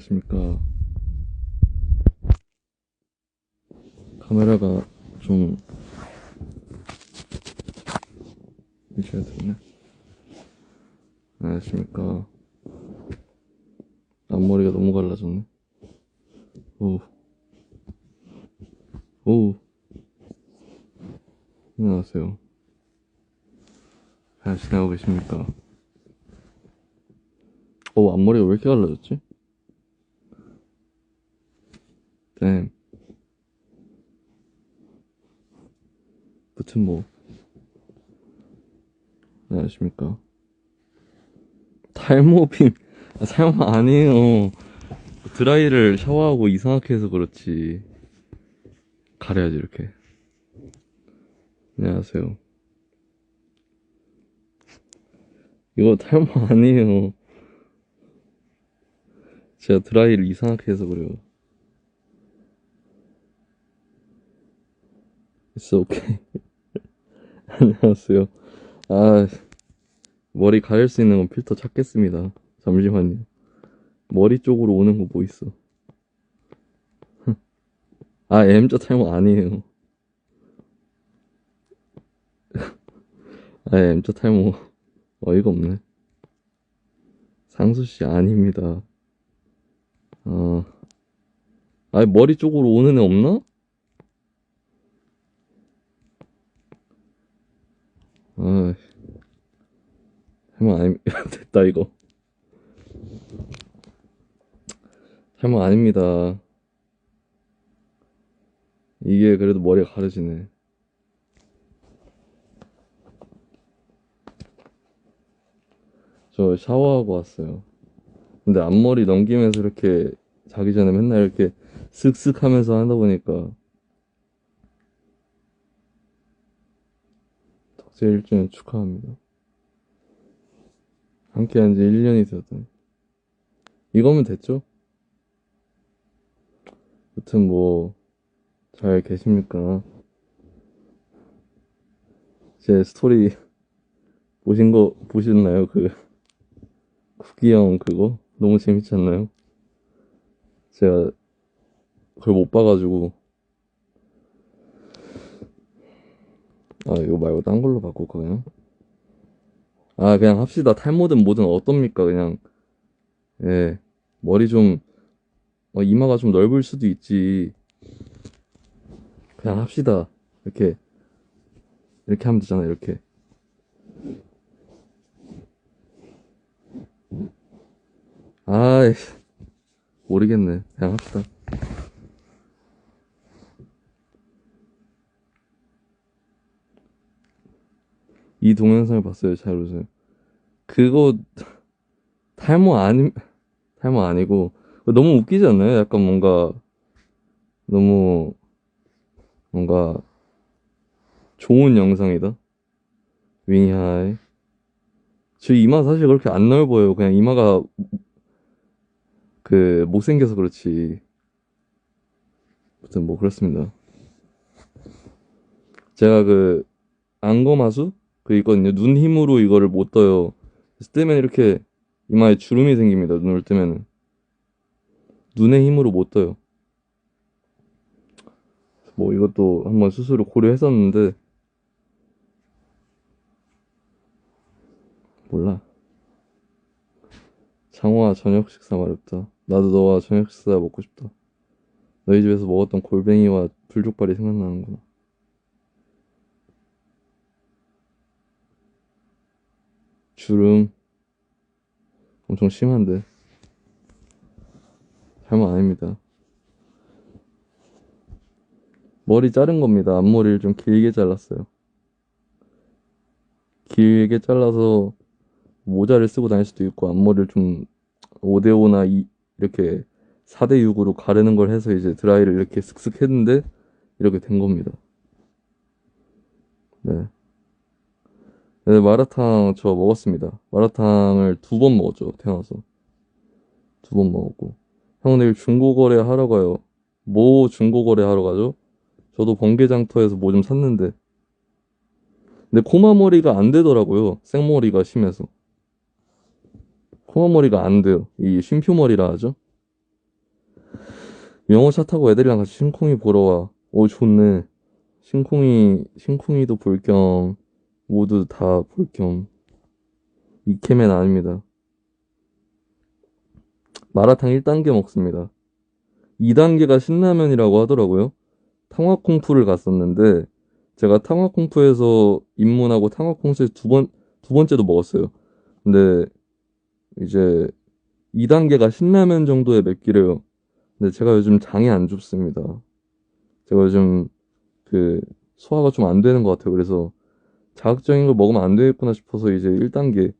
안녕하십니까. 카메라가 좀 위치가 됐네. 안녕하십니까. 앞머리가 너무 갈라졌네. 오, 오, 안녕하세요. 잘 지내고 계십니까? 앞머리가 왜 이렇게 갈라졌지? 네. 무튼 뭐, 안녕하십니까. 탈모빙, 탈모 아니에요. 드라이를 샤워하고 이상하게 해서 그렇지. 가려야지, 이렇게. 안녕하세요. 이거 탈모 아니에요. 제가 드라이를 이상하게 해서 그래요. It's okay. 안녕하세요. 아, 머리 가릴 수 있는 건 필터 찾겠습니다. 잠시만요. 머리 쪽으로 오는 거 뭐 있어? M자 탈모 아니에요. M자 탈모 어이가 없네. 상수씨 아닙니다. 어, 머리 쪽으로 오는 애 없나? 아, 탈모 아니, 됐다, 이거. 탈모 아닙니다. 이게 그래도 머리가 가려지네. 저 샤워하고 왔어요. 근데 앞머리 넘기면서 이렇게 자기 전에 맨날 이렇게 쓱쓱 하면서 하다 보니까 덕질 1주년 축하합니다. 함께 한 지 1년이 되었더니 이거면 됐죠? 여튼 뭐 잘 계십니까? 제 스토리 보셨나요? 그 쿠키 형 그거? 너무 재밌지 않나요? 제가 그걸 못 봐가지고 이거 말고 딴 걸로 바꿀까 그냥? 그냥 합시다. 탈모든 뭐든 어떻습니까? 그냥 예 머리 좀 이마가 좀 넓을 수도 있지. 그냥 합시다. 이렇게 하면 되잖아. 이렇게. 아이 모르겠네. 그냥 합시다. 이 동영상을 봤어요. 잘 보세요. 그거 탈모 아니 탈모 아니고 너무 웃기지 않나요? 약간 너무 뭔가 좋은 영상이다. 위니하이. 저 이마 사실 그렇게 안 넓어요. 그냥 이마가 못생겨서 그렇지. 아무튼 뭐 그렇습니다. 제가 안검하수? 있거든요. 눈 힘으로 이거를 못 떠요. 뜨면 이렇게 이마에 주름이 생깁니다. 눈을 뜨면은. 눈의 힘으로 못 떠요. 뭐 이것도 한번 수술을 고려했었는데 몰라. 장호아 저녁 식사 마렵다. 나도 너와 저녁 식사 먹고 싶다. 너희 집에서 먹었던 골뱅이와 불족발이 생각나는구나. 주름 엄청 심한데 잘못 아닙니다. 머리 자른 겁니다. 앞머리를 좀 길게 잘랐어요. 길게 잘라서 모자를 쓰고 다닐 수도 있고 앞머리를 좀 5대5나 이렇게 4대6으로 가르는 걸 해서 이제 드라이를 이렇게 슥슥 했는데 이렇게 된 겁니다. 네. 네, 마라탕 저 먹었습니다. 마라탕을 2번 먹었죠. 태어나서 2번 먹었고. 형 내일 중고거래 하러 가요. 뭐 중고거래 하러 가죠? 저도 번개장터에서 뭐 좀 샀는데 근데 코마머리가 안 되더라고요. 생머리가 심해서 코마머리가 안 돼요. 이 쉼표머리라 하죠. 영어차 타고 애들이랑 같이 심쿵이 보러 와. 오, 좋네. 심쿵이도 볼 겸, 모두 다 볼 겸. 이케맨 아닙니다. 마라탕 1단계 먹습니다. 2단계가 신라면이라고 하더라고요. 탕화콩푸를 갔었는데, 제가 탕화콩푸에서 입문하고 탕화콩스에서 두 번째도 먹었어요. 근데 이제 2단계가 신라면 정도의 맵기래요. 근데 제가 요즘 장이 안 좋습니다. 제가 요즘 그 소화가 좀 안 되는 것 같아요. 그래서 자극적인 걸 먹으면 안 되겠구나 싶어서 이제 1단계.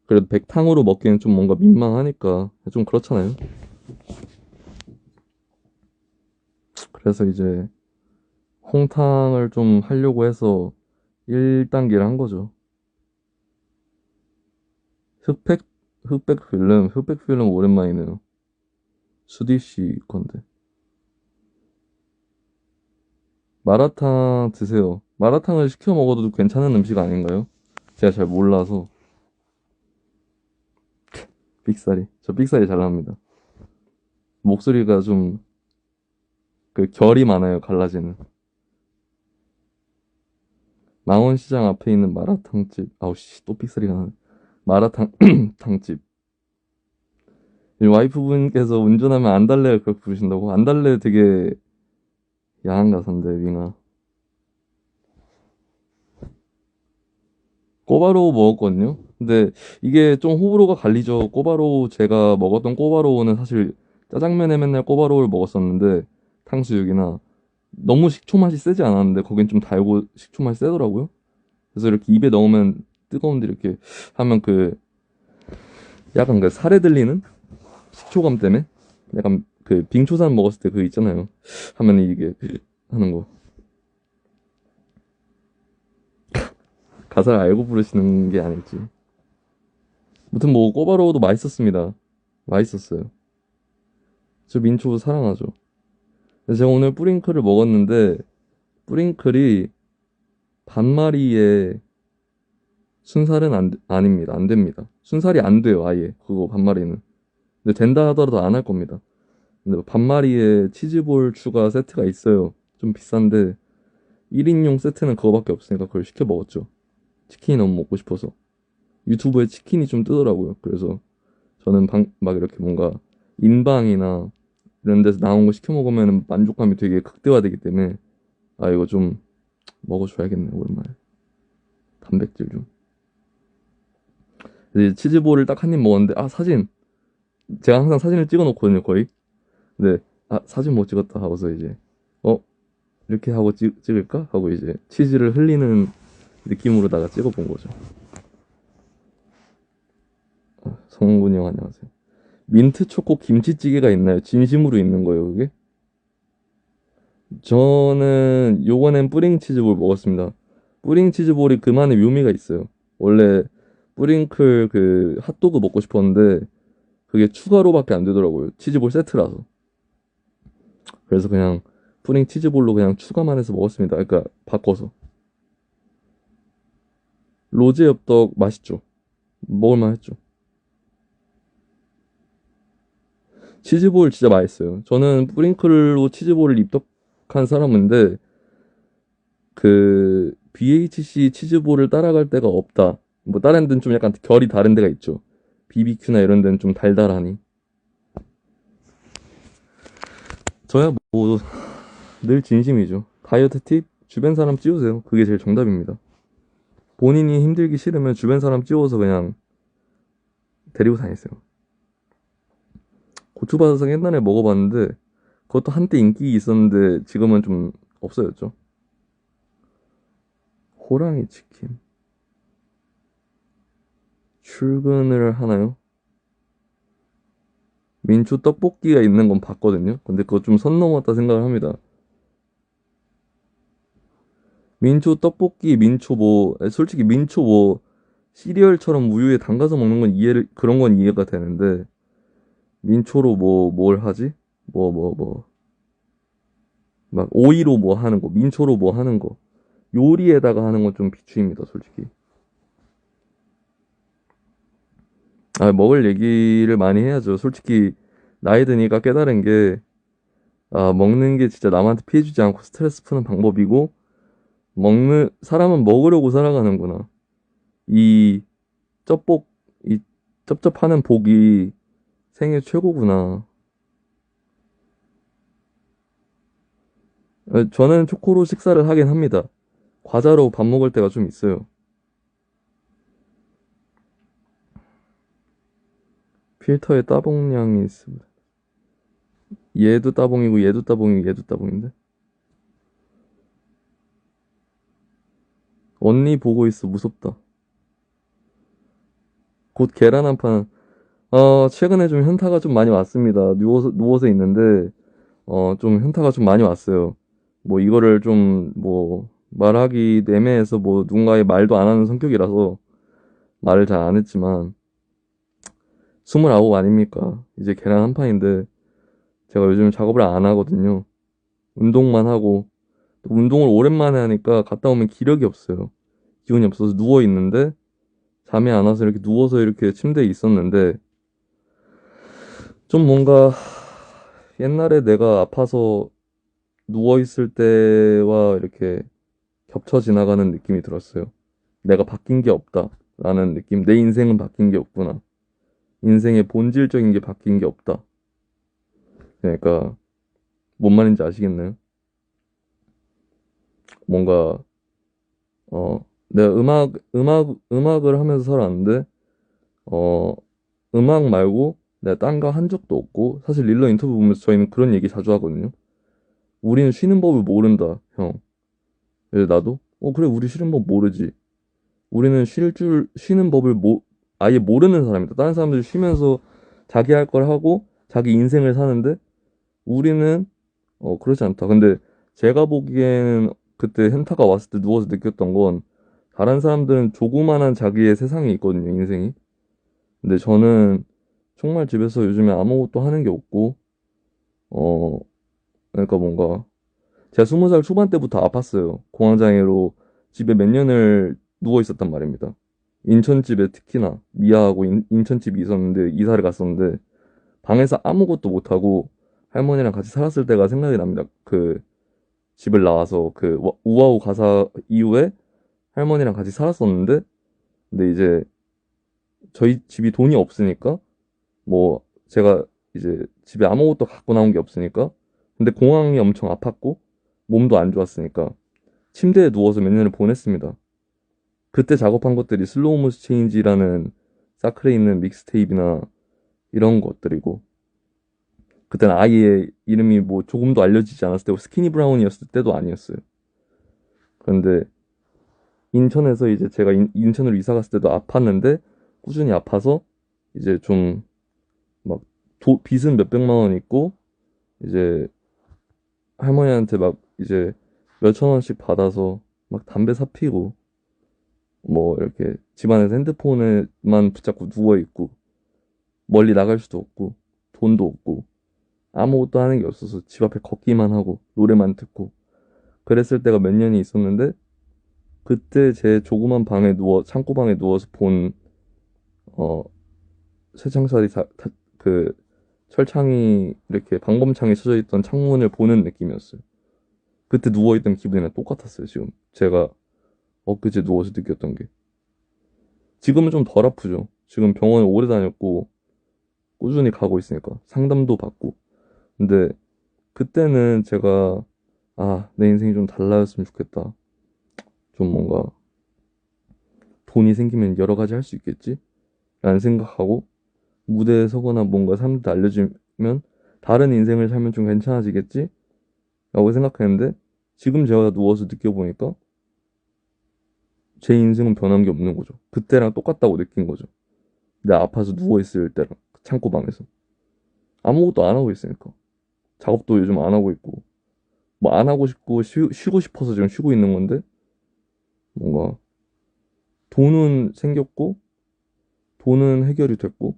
그래도 백탕으로 먹기엔 좀 뭔가 민망하니까 좀 그렇잖아요. 그래서 이제 홍탕을 좀 하려고 해서 1단계를 한 거죠. 흑백, 흑백 필름 오랜만이네요. 수디씨 건데. 마라탕 드세요. 마라탕을 시켜 먹어도 괜찮은 음식 아닌가요? 제가 잘 몰라서. 삑사리. 저 삑사리 잘합니다. 목소리가 좀 그 결이 많아요. 갈라지는. 망원시장 앞에 있는 마라탕집. 아우 씨, 또 삑사리가 나네. 마라탕 탕집. 이 와이프분께서 운전하면 안달래를 그렇게 부르신다고? 안달래 되게 야한 가사인데, 윙아. 꼬바로우 먹었거든요? 근데 이게 좀 호불호가 갈리죠. 꼬바로우, 제가 먹었던 꼬바로우는 사실 짜장면에 맨날 꼬바로우를 먹었었는데, 탕수육이나. 너무 식초 맛이 세지 않았는데, 거긴 좀 달고 식초 맛이 세더라고요. 그래서 이렇게 입에 넣으면 뜨거운데 이렇게 하면 그, 약간 그 살에 들리는 식초감 때문에? 약간 그 빙초산 먹었을 때 그거 있잖아요. 하면 이게 하는 거. 가사를 알고 부르시는 게 아닐지. 무튼 뭐 꼬바로우도 맛있었습니다. 맛있었어요. 저 민초 사랑하죠. 근데 제가 오늘 뿌링클을 먹었는데 뿌링클이 반마리에 순살은 아닙니다. 안 됩니다. 순살이 안 돼요. 아예 그거 반마리는. 근데 된다 하더라도 안 할 겁니다. 근데 반마리에 치즈볼 추가 세트가 있어요. 좀 비싼데 1인용 세트는 그거밖에 없으니까 그걸 시켜 먹었죠. 치킨이 너무 먹고 싶어서. 유튜브에 치킨이 좀 뜨더라고요. 그래서 저는 막 이렇게 뭔가 인방이나 이런 데서 나온 거 시켜 먹으면 만족감이 되게 극대화되기 때문에 아 이거 좀 먹어줘야겠네 오랜만에 단백질 좀. 이제 치즈볼을 딱 한 입 먹었는데 아 사진 제가 항상 사진을 찍어 놓거든요 거의. 근데 아 사진 못 찍었다 하고서 이제 어 이렇게 하고 찍을까 하고 이제 치즈를 흘리는 느낌으로다가 찍어 본 거죠. 아, 성훈이 형 안녕하세요. 민트 초코 김치찌개가 있나요? 진심으로 있는 거예요 그게? 저는 요번엔 뿌링 치즈볼 먹었습니다. 뿌링 치즈볼이 그만의 묘미가 있어요. 원래 뿌링클 그 핫도그 먹고 싶었는데 그게 추가로밖에 안 되더라고요. 치즈볼 세트라서. 그래서 그냥 뿌링 치즈볼로 그냥 추가만 해서 먹었습니다. 그러니까 바꿔서. 로제 엽떡 맛있죠. 먹을만 했죠. 치즈볼 진짜 맛있어요. 저는 뿌링클로 치즈볼을 입덕한 사람인데 그 BHC 치즈볼을 따라갈 데가 없다. 뭐 다른 데는 좀 약간 결이 다른 데가 있죠. BBQ나 이런 데는 좀 달달하니. 저야 뭐 늘 진심이죠. 다이어트 팁 주변 사람 찌우세요. 그게 제일 정답입니다. 본인이 힘들기 싫으면 주변 사람 찌워서 그냥 데리고 다니세요. 고추바사삭 옛날에 먹어봤는데 그것도 한때 인기 있었는데 지금은 좀 없어졌죠. 호랑이 치킨 출근을 하나요? 민초 떡볶이가 있는 건 봤거든요. 근데 그거 좀 선 넘었다 생각을 합니다. 민초 떡볶이, 민초 뭐, 솔직히 민초 뭐, 시리얼처럼 우유에 담가서 먹는 건 그런 건 이해가 되는데, 민초로 뭐, 뭘 하지? 막, 오이로 뭐 하는 거, 민초로 뭐 하는 거, 요리에다가 하는 건 좀 비추입니다, 솔직히. 아, 먹을 얘기를 많이 해야죠. 솔직히, 나이 드니까 깨달은 게, 아, 먹는 게 진짜 남한테 피해 주지 않고 스트레스 푸는 방법이고, 사람은 먹으려고 살아가는구나. 이 쩝복, 이 쩝쩝하는 복이 생애 최고구나. 저는 초코로 식사를 하긴 합니다. 과자로 밥 먹을 때가 좀 있어요. 필터에 따봉량이 있습니다. 얘도 따봉이고, 얘도 따봉이고, 얘도 따봉인데? 언니 보고 있어, 무섭다. 곧 계란 한 판. 최근에 좀 현타가 좀 많이 왔습니다. 누워서 있는데, 좀 현타가 좀 많이 왔어요. 뭐, 이거를 좀, 뭐, 말하기 애매해서 뭐, 누군가의 말도 안 하는 성격이라서 말을 잘 안 했지만, 29 아닙니까? 이제 계란 한 판인데, 제가 요즘 작업을 안 하거든요. 운동만 하고, 또 운동을 오랜만에 하니까 갔다 오면 기력이 없어요. 기운이 없어서 누워 있는데, 잠이 안 와서 이렇게 누워서 이렇게 침대에 있었는데, 좀 뭔가 옛날에 내가 아파서 누워있을 때와 이렇게 겹쳐 지나가는 느낌이 들었어요. 내가 바뀐 게 없다. 라는 느낌. 내 인생은 바뀐 게 없구나. 인생의 본질적인 게 바뀐 게 없다. 그러니까, 뭔 말인지 아시겠나요? 뭔가, 내가 음악을 하면서 살았는데, 어, 음악 말고 내가 딴 거 한 적도 없고, 사실 릴러 인터뷰 보면서 저희는 그런 얘기 자주 하거든요. 우리는 쉬는 법을 모른다, 형. 그래서 나도, 그래, 우리 쉬는 법 모르지. 우리는 쉬는 법을 아예 모르는 사람이다. 다른 사람들 쉬면서 자기 할 걸 하고 자기 인생을 사는데 우리는 그러지 않다. 근데 제가 보기에는 그때 현타가 왔을 때 누워서 느꼈던 건 다른 사람들은 조그만한 자기의 세상이 있거든요, 인생이. 근데 저는 정말 집에서 요즘에 아무것도 하는 게 없고, 어, 그러니까 뭔가 제가 20살 초반 때부터 아팠어요. 공황장애로 집에 몇 년을 누워 있었단 말입니다. 인천집에 특히나 미아하고 인천집이 있었는데 이사를 갔었는데 방에서 아무것도 못하고 할머니랑 같이 살았을 때가 생각이 납니다. 그 집을 나와서 그 우아우 가사 이후에 할머니랑 같이 살았었는데 근데 이제 저희 집이 돈이 없으니까 뭐 제가 이제 집에 아무것도 갖고 나온 게 없으니까 근데 공황이 엄청 아팠고 몸도 안 좋았으니까 침대에 누워서 몇 년을 보냈습니다. 그때 작업한 것들이 슬로우 모션 체인지라는 사클에 있는 믹스테이프나 이런 것들이고 그때는 아이의 이름이 뭐 조금도 알려지지 않았을 때고 스키니 브라운이었을 때도 아니었어요. 그런데 인천에서 이제 제가 인천으로 이사 갔을 때도 아팠는데 꾸준히 아파서 이제 좀 막 빚은 몇백만 원 있고 이제 할머니한테 막 이제 몇천 원씩 받아서 막 담배 사피고 뭐 이렇게 집안에서 핸드폰에만 붙잡고 누워 있고 멀리 나갈 수도 없고 돈도 없고 아무것도 하는 게 없어서 집 앞에 걷기만 하고 노래만 듣고 그랬을 때가 몇 년이 있었는데 그때 제 조그만 창고방에 누워서 본 어 쇠창살이 그 철창이 이렇게 방범창에 쳐져 있던 창문을 보는 느낌이었어요. 그때 누워있던 기분이랑 똑같았어요. 지금 제가 엊그제 누워서 느꼈던 게 지금은 좀 덜 아프죠. 지금 병원에 오래 다녔고 꾸준히 가고 있으니까 상담도 받고 근데 그때는 제가 내 인생이 좀 달라졌으면 좋겠다. 좀 뭔가 돈이 생기면 여러 가지 할 수 있겠지? 라는 생각하고 무대에 서거나 뭔가 사람들한테 알려주면 다른 인생을 살면 좀 괜찮아지겠지? 라고 생각했는데 지금 제가 누워서 느껴보니까 제 인생은 변한 게 없는 거죠. 그때랑 똑같다고 느낀 거죠. 내가 아파서 누워있을 때랑 창고방에서 아무것도 안 하고 있으니까 작업도 요즘 안 하고 있고 뭐 안 하고 싶고 쉬고 싶어서 지금 쉬고 있는 건데 뭔가 돈은 생겼고 돈은 해결이 됐고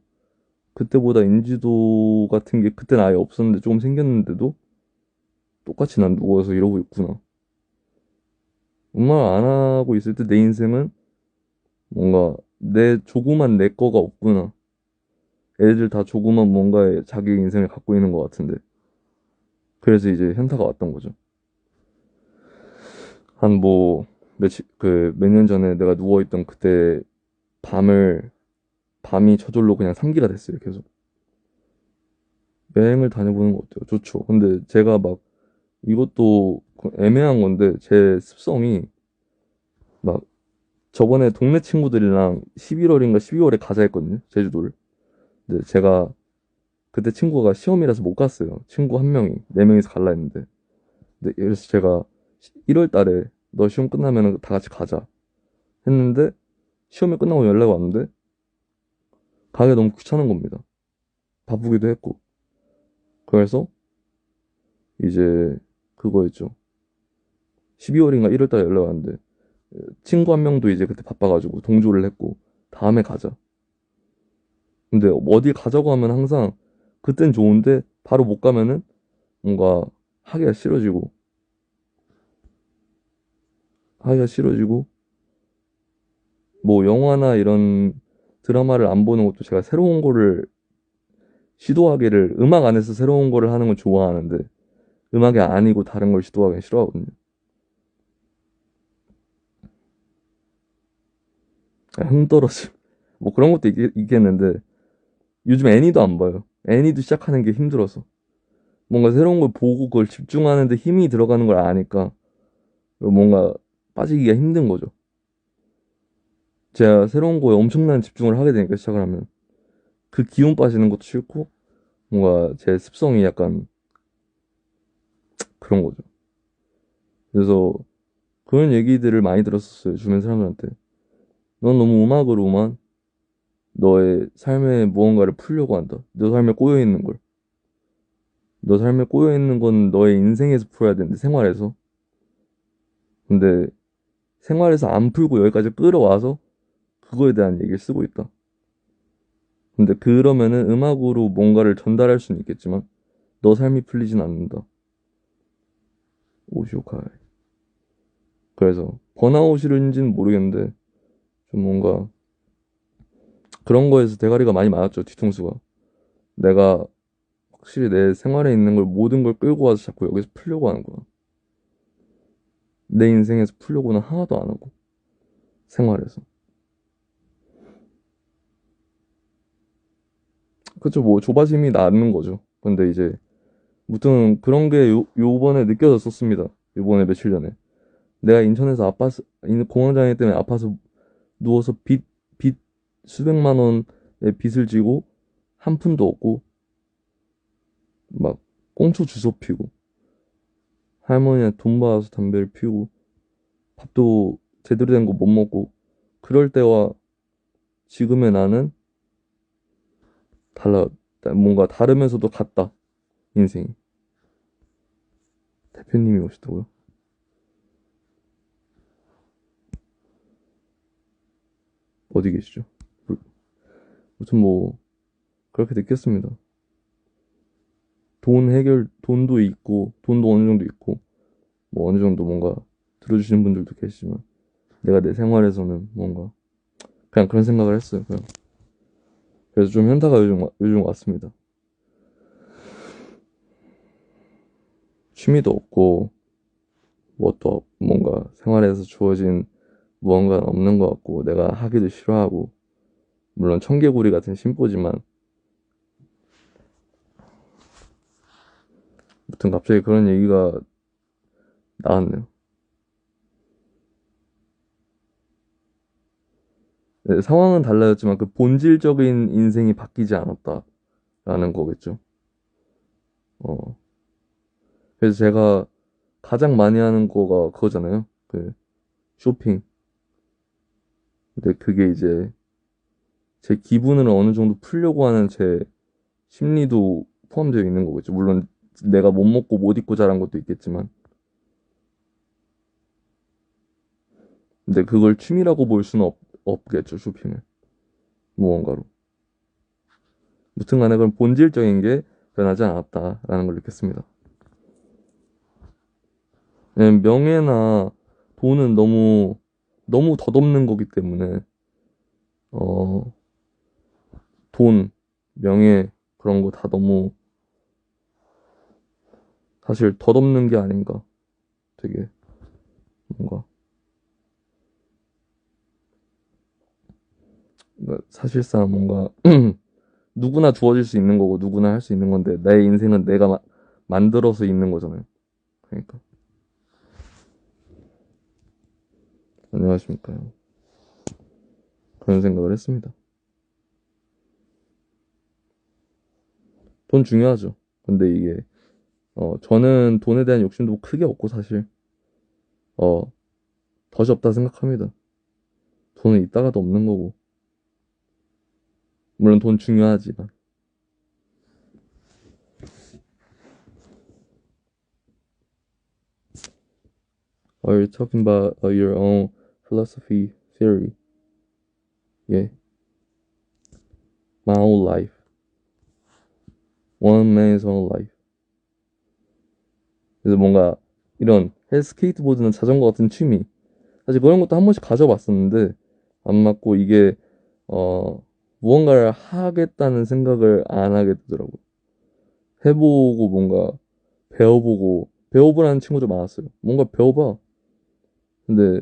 그때보다 인지도 같은 게 그때는 아예 없었는데 조금 생겼는데도 똑같이 난 누워서 이러고 있구나. 음악 안 하고 있을 때 내 인생은 뭔가 내 조그만 내 거가 없구나. 애들 다 조그만 뭔가에 자기 인생을 갖고 있는 것 같은데 그래서 이제 현타가 왔던 거죠. 한 뭐, 몇 년 전에 내가 누워있던 그때 밤이 저절로 그냥 3기가 됐어요, 계속. 여행을 다녀보는 거 어때요? 좋죠. 근데 제가 막, 이것도 애매한 건데, 제 습성이, 막, 저번에 동네 친구들이랑 11월인가 12월에 가자 했거든요, 제주도를. 근데 제가, 그때 친구가 시험이라서 못 갔어요. 친구 한 명이, 네 명이서 갈라 했는데. 근데 그래서 제가 1월 달에 너 시험 끝나면 다 같이 가자 했는데, 시험이 끝나고 연락이 왔는데, 가기가 너무 귀찮은 겁니다. 바쁘기도 했고. 그래서 이제 그거였죠. 12월인가 1월 달에 연락 왔는데 친구 한 명도 이제 그때 바빠가지고 동조를 했고 다음에 가자. 근데 어디 가자고 하면 항상 그땐 좋은데 바로 못 가면은 뭔가 하기가 싫어지고 하기가 싫어지고 뭐 영화나 이런 드라마를 안 보는 것도 제가 새로운 거를 시도하기를 음악 안에서 새로운 거를 하는 건 좋아하는데 음악이 아니고 다른 걸 시도하기 싫어하거든요. 흥 떨어짐. 뭐 그런 것도 있겠는데 요즘 애니도 안 봐요. 애니도 시작하는 게 힘들어서. 뭔가 새로운 걸 보고 그걸 집중하는데 힘이 들어가는 걸 아니까 뭔가 빠지기가 힘든 거죠. 제가 새로운 거에 엄청난 집중을 하게 되니까 시작을 하면 그 기운 빠지는 것도 싫고 뭔가 제 습성이 약간 그런 거죠. 그래서 그런 얘기들을 많이 들었었어요. 주변 사람들한테. 넌 너무 음악으로만 너의 삶에 무언가를 풀려고 한다. 너 삶에 꼬여 있는 걸. 너 삶에 꼬여 있는 건 너의 인생에서 풀어야 되는데 생활에서. 근데 생활에서 안 풀고 여기까지 끌어와서 그거에 대한 얘기를 쓰고 있다. 근데 그러면은 음악으로 뭔가를 전달할 수는 있겠지만 너 삶이 풀리진 않는다. 오시오카이. 그래서 번아웃인지는 모르겠는데 좀 뭔가 그런 거에서 대가리가 많이 맞았죠. 뒤통수가. 내가 확실히 내 생활에 있는 걸 모든 걸 끌고 와서 자꾸 여기서 풀려고 하는구나. 내 인생에서 풀려고는 하나도 안 하고 생활에서. 그쵸, 뭐 조바심이 나는 거죠. 근데 이제 무튼 그런 게 요번에 느껴졌었습니다. 요번에 며칠 전에. 내가 인천에서 공황장애 때문에 아파서 누워서 빚 수백만 원의 빚을 지고 한 푼도 없고 막 꽁초 주워 피고 할머니한테 돈 받아서 담배를 피우고 밥도 제대로 된 거 못 먹고 그럴 때와 지금의 나는 달라. 뭔가 다르면서도 같다. 인생이. 대표님이 오셨다고요? 어디 계시죠? 무튼 뭐 그렇게 느꼈습니다. 돈도 있고 돈도 어느 정도 있고 뭐 어느 정도 뭔가 들어주시는 분들도 계시지만 내가 내 생활에서는 뭔가 그냥 그런 생각을 했어요. 그냥. 그래서 좀 현타가 요즘 왔습니다. 취미도 없고 뭐 또 뭔가 생활에서 주어진 무언가는 없는 것 같고 내가 하기도 싫어하고 물론 청개구리 같은 심보지만 아무튼 갑자기 그런 얘기가 나왔네요. 네, 상황은 달라졌지만 그 본질적인 인생이 바뀌지 않았다라는 거겠죠. 어. 그래서 제가 가장 많이 하는 거가 그거잖아요. 그 쇼핑. 근데 그게 이제 제 기분을 어느 정도 풀려고 하는 제 심리도 포함되어 있는 거겠죠. 물론 내가 못 먹고 못 입고 자란 것도 있겠지만. 근데 그걸 취미라고 볼 수는 없겠죠, 쇼핑을. 무언가로. 무튼 간에 그런 본질적인 게 변하지 않았다라는 걸 느꼈습니다. 명예나 돈은 너무 덧없는 거기 때문에, 어, 돈, 명예, 그런 거 다 사실 덧없는 게 아닌가. 되게 뭔가 사실상 뭔가 누구나 주어질 수 있는 거고 누구나 할 수 있는 건데 내 인생은 내가 만들어서 있는 거잖아요. 그러니까 안녕하십니까. 그런 생각을 했습니다. 돈 중요하죠. 근데 이게 저는 돈에 대한 욕심도 크게 없고 사실 어 덫이 없다 생각합니다. 돈은 있다가도 없는 거고 물론 돈 중요하지만 Are you talking about your own philosophy theory? Yeah, my own life, one man's own life. 그래서 뭔가 이런 스케이트보드는 자전거 같은 취미 사실 그런 것도 한 번씩 가져봤었는데 안 맞고 이게 무언가를 하겠다는 생각을 안 하게 되더라고요. 해보고 뭔가 배워보라는 친구도 많았어요. 뭔가 배워봐. 근데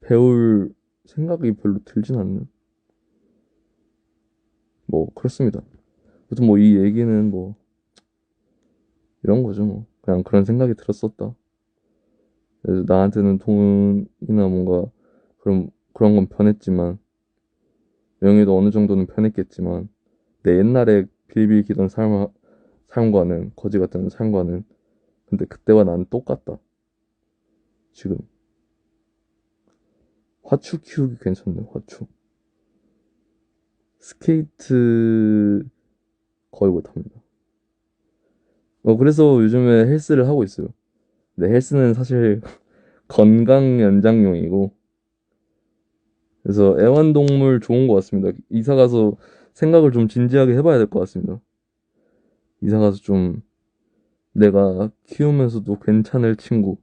배울 생각이 별로 들진 않는. 뭐 그렇습니다. 아무튼 뭐 이 얘기는 뭐 이런 거죠 뭐. 그냥 그런 생각이 들었었다. 그래서 나한테는 돈이나 뭔가 그런 건 편했지만 명예도 어느 정도는 편했겠지만 내 옛날에 빌빌기던 삶과는 거지 같은 삶과는 근데 그때와 나는 똑같다. 지금 화추 키우기 괜찮네. 화추. 스케이트 거의 못합니다. 그래서 요즘에 헬스를 하고 있어요. 근데 헬스는 사실 건강 연장용이고 그래서 애완동물 좋은 것 같습니다. 이사 가서 생각을 좀 진지하게 해봐야 될 것 같습니다. 이사 가서 좀 내가 키우면서도 괜찮을 친구,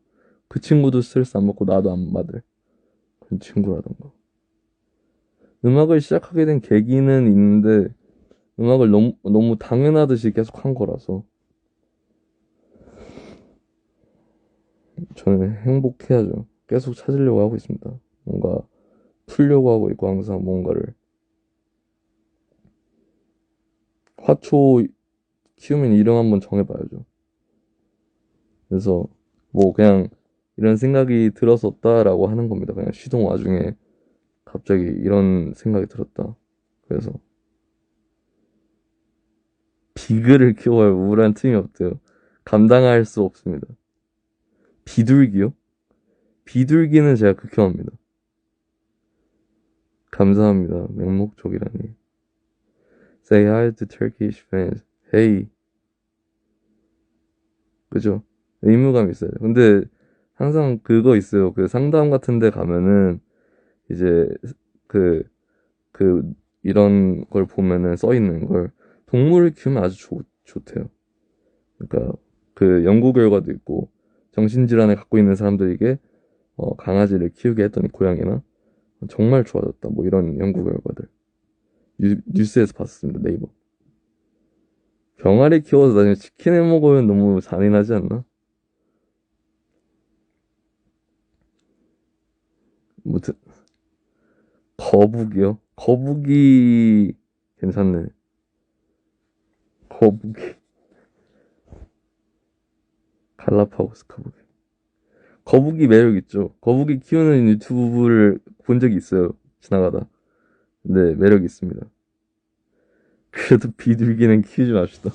그 친구도 스트레스 안 받고 나도 안 받을 그런 친구라던가. 음악을 시작하게 된 계기는 있는데 음악을 너무 당연하듯이 계속 한 거라서 저는 행복해야죠. 계속 찾으려고 하고 있습니다. 뭔가 풀려고 하고 있고 항상 뭔가를 화초 키우면 이름 한번 정해봐야죠. 그래서 뭐 그냥 이런 생각이 들었었다라고 하는 겁니다. 그냥 쉬던 와중에 갑자기 이런 생각이 들었다. 그래서 비글을 키워야 우울한 틈이 없대요. 감당할 수 없습니다. 비둘기요? 비둘기는 제가 극혐합니다. 감사합니다. 맹목적이라니. Say hi to Turkish fans. Hey. 그죠? 의무감 있어요. 근데 항상 그거 있어요. 그 상담 같은 데 가면은 이제 그, 이런 걸 보면은 써 있는 걸 동물을 키우면 아주 좋대요. 그러니까 그 연구 결과도 있고 정신질환을 갖고 있는 사람들에게 강아지를 키우게 했더니 고양이나 정말 좋아졌다. 뭐 이런 연구 결과들. 뉴스에서 봤습니다. 네이버. 병아리 키워서 나중에 치킨 해 먹으면 너무 잔인하지 않나? 무튼 거북이요? 거북이 괜찮네. 거북이 갈라파고스 거북이. 거북이 매력 있죠. 거북이 키우는 유튜브를 본 적이 있어요. 지나가다. 네, 매력 있습니다. 그래도 비둘기는 키우지 맙시다.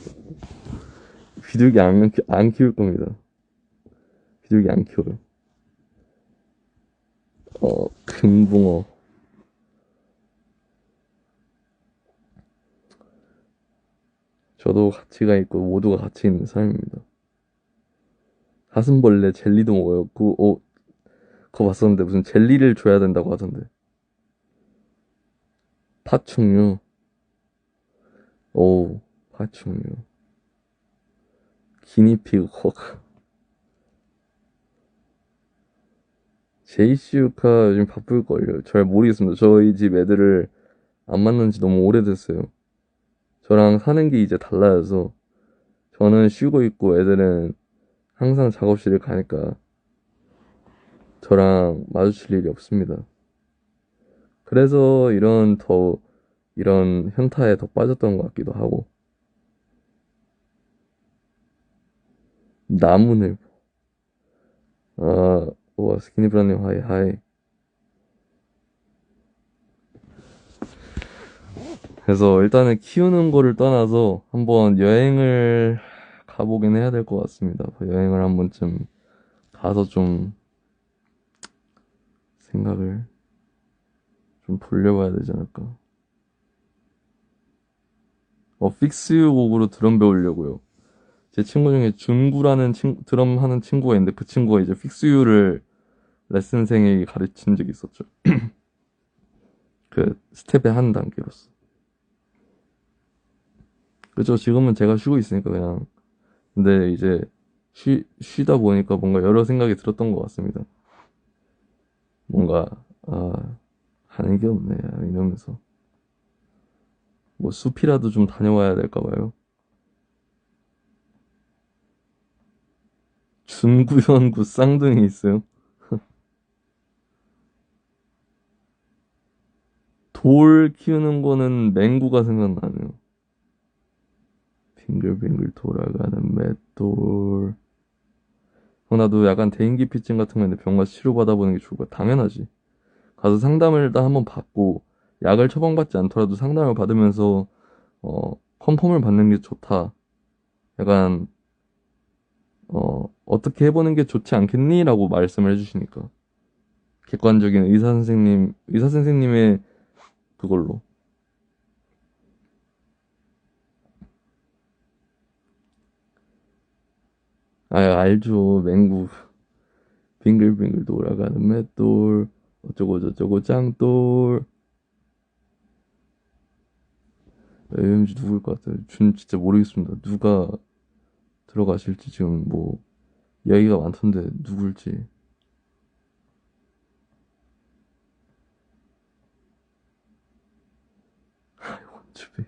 비둘기 안 키울 겁니다. 비둘기 안 키워요. 금붕어. 저도 가치가 있고 모두가 가치 있는 삶입니다. 사슴벌레 젤리도 먹어요. 그거 봤었는데 무슨 젤리를 줘야 된다고 하던데. 파충류. 오, 파충류. 기니피그 헉. 제이시우카 요즘 바쁠걸요. 잘 모르겠습니다. 저희 집 애들을 안 만난 지 너무 오래됐어요. 저랑 사는 게 이제 달라져서 저는 쉬고 있고 애들은 항상 작업실을 가니까 저랑 마주칠 일이 없습니다. 그래서 이런 현타에 더 빠졌던 것 같기도 하고. 나무늘, 와, 스키니브라님, 하이, 하이. 그래서 일단은 키우는 거를 떠나서 한번 여행을 가보긴 해야 될 것 같습니다. 여행을 한 번쯤 가서 좀 생각을 좀 돌려봐야 되지 않을까. 픽스유 곡으로 드럼 배우려고요. 제 친구 중에 준구라는 드럼 하는 친구가 있는데 그 친구가 이제 픽스유를 레슨생에게 가르친 적이 있었죠. 그 스텝의 한 단계로서. 그죠? 지금은 제가 쉬고 있으니까 그냥. 근데 이제 쉬다 보니까 뭔가 여러 생각이 들었던 것 같습니다. 뭔가, 하는 게 없네, 이러면서. 뭐 숲이라도 좀 다녀와야 될까 봐요. 준구현구 쌍둥이 있어요. 돌 키우는 거는 맹구가 생각나네요. 빙글빙글 돌아가는 맷돌. 나도 약간 대인기피증 같은 거 있는데 병 가서 치료받아보는 게 좋을 거야. 당연하지. 가서 상담을 일단 한번 받고 약을 처방받지 않더라도 상담을 받으면서 컨펌을 받는 게 좋다. 약간 어떻게 해보는 게 좋지 않겠니? 라고 말씀을 해주시니까 객관적인 의사 선생님의 그걸로. 알죠. 맹구 빙글빙글 돌아가는 맷돌 어쩌고 저쩌고 짱돌. MG 누구일 것 같아요? 진짜 모르겠습니다. 누가 들어가실지 지금 뭐 이야기가 많던데 누굴지. 원주비.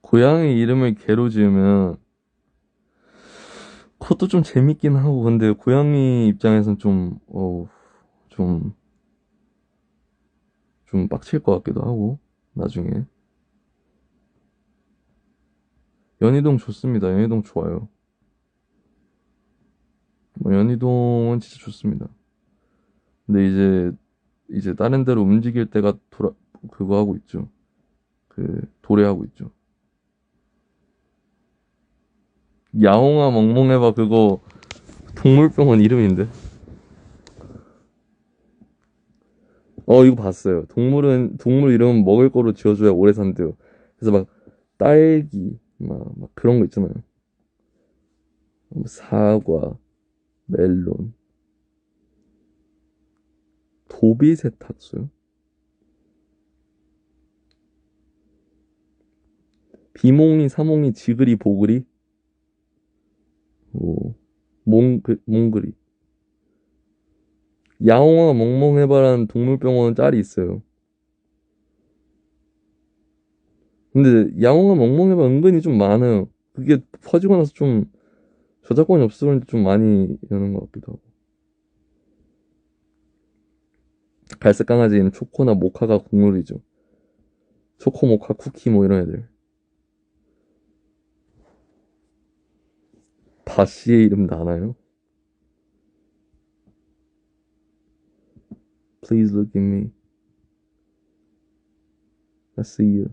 고양이 이름을 개로 지으면 그것도 좀 재밌긴 하고 근데 고양이 입장에선 좀, 좀 빡칠 것 같기도 하고 나중에. 연희동 좋습니다. 연희동 좋아요. 뭐 연희동은 진짜 좋습니다. 근데 이제 다른 데로 움직일 때가 그거 하고 있죠. 도래하고 있죠. 야옹아 멍멍해봐 그거 동물병원 이름인데. 이거 봤어요. 동물 이름 먹을 거로 지어줘야 오래 산대요. 그래서 막 딸기 막 그런 거 있잖아요. 뭐 사과, 멜론, 도비 세탁소요. 비몽이, 사몽이, 지그리, 보그리, 오, 몽그리. 야옹아 멍멍해봐라는 동물병원 짤이 있어요. 근데 야옹아 멍멍해봐 은근히 좀 많아요. 그게 퍼지고 나서 좀 저작권이 없어서 그런지 좀 많이 여는 것 같기도 하고. 갈색 강아지는 초코나 모카가 국룰이죠. 초코, 모카, 쿠키 뭐 이런 애들. 바씨의 이름 나나요? Please look at me. I see you.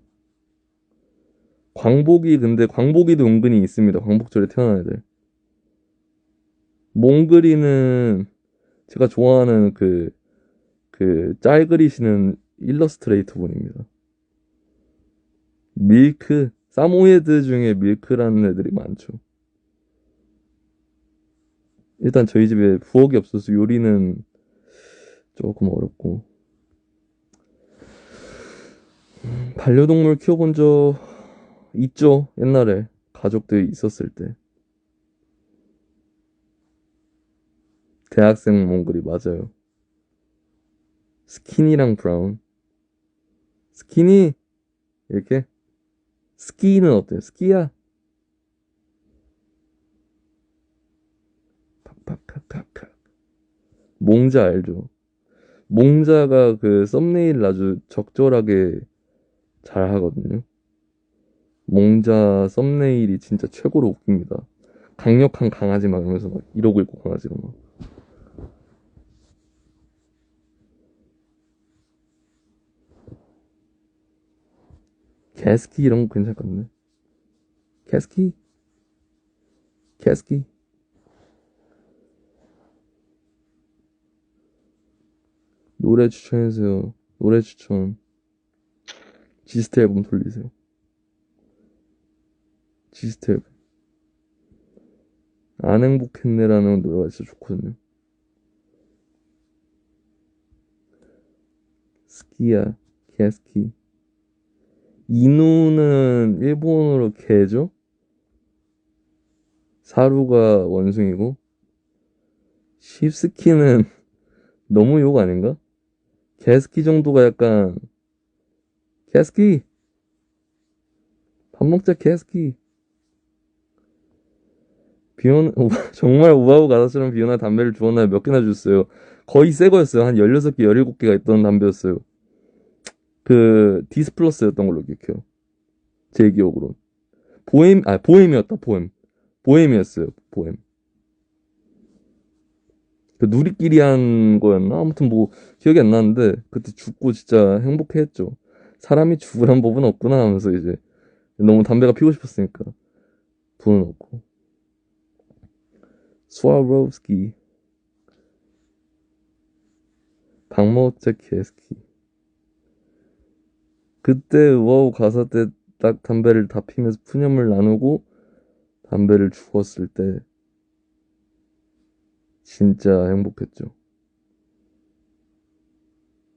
근데 광복이도 은근히 있습니다. 광복절에 태어난 애들. 몽글이는 제가 좋아하는 짤 그리시는 일러스트레이터 분입니다. 사모예드 중에 밀크라는 애들이 많죠. 일단 저희 집에 부엌이 없어서 요리는 조금 어렵고. 반려동물 키워본 적 있죠. 옛날에 가족들이 있었을 때. 대학생 몽글이 맞아요. 스키니랑 브라운. 스키니 이렇게 스키는 어때요? 스키야? 칵칵. 몽자 알죠? 몽자가 그 썸네일을 아주 적절하게 잘 하거든요. 몽자 썸네일이 진짜 최고로 웃깁니다. 강력한 강아지 막 이러면서 막 이러고 있고 강아지가 막. 캐스키 이런 거 괜찮을 것 같네. 캐스키? 캐스키? 노래 추천해주세요. 노래 추천. 지스트 앨범 돌리세요. 지스트 앨범. 안 행복했네라는 노래가 진짜 좋거든요. 스키야, 캐스키. 이누는 일본어로 개죠? 사루가 원숭이고, 십스키는 너무 욕 아닌가? 개스키 정도가 약간, 개스키! 밥 먹자, 개스키! 비오는, 정말 우아우 가사처럼 비오나 담배를 주었나요? 몇 개나 줬어요? 거의 새 거였어요. 한 16개, 17개가 있던 담배였어요. 그, 디스플러스였던 걸로 기억해요. 제 기억으로. 보엠이었다, 보엠. 보엠이었어요, 보엠. 그 누리끼리 한 거였나? 아무튼 뭐, 기억이 안 나는데, 그때 죽고 진짜 행복해 했죠. 사람이 죽으란 법은 없구나 하면서 이제, 너무 담배가 피고 싶었으니까, 돈은 없고. 스와로브스키, 박모체키에스키. 그때 우아우 가사 때 딱 담배를 다 피면서 푸념을 나누고, 담배를 주웠을 때, 진짜 행복했죠.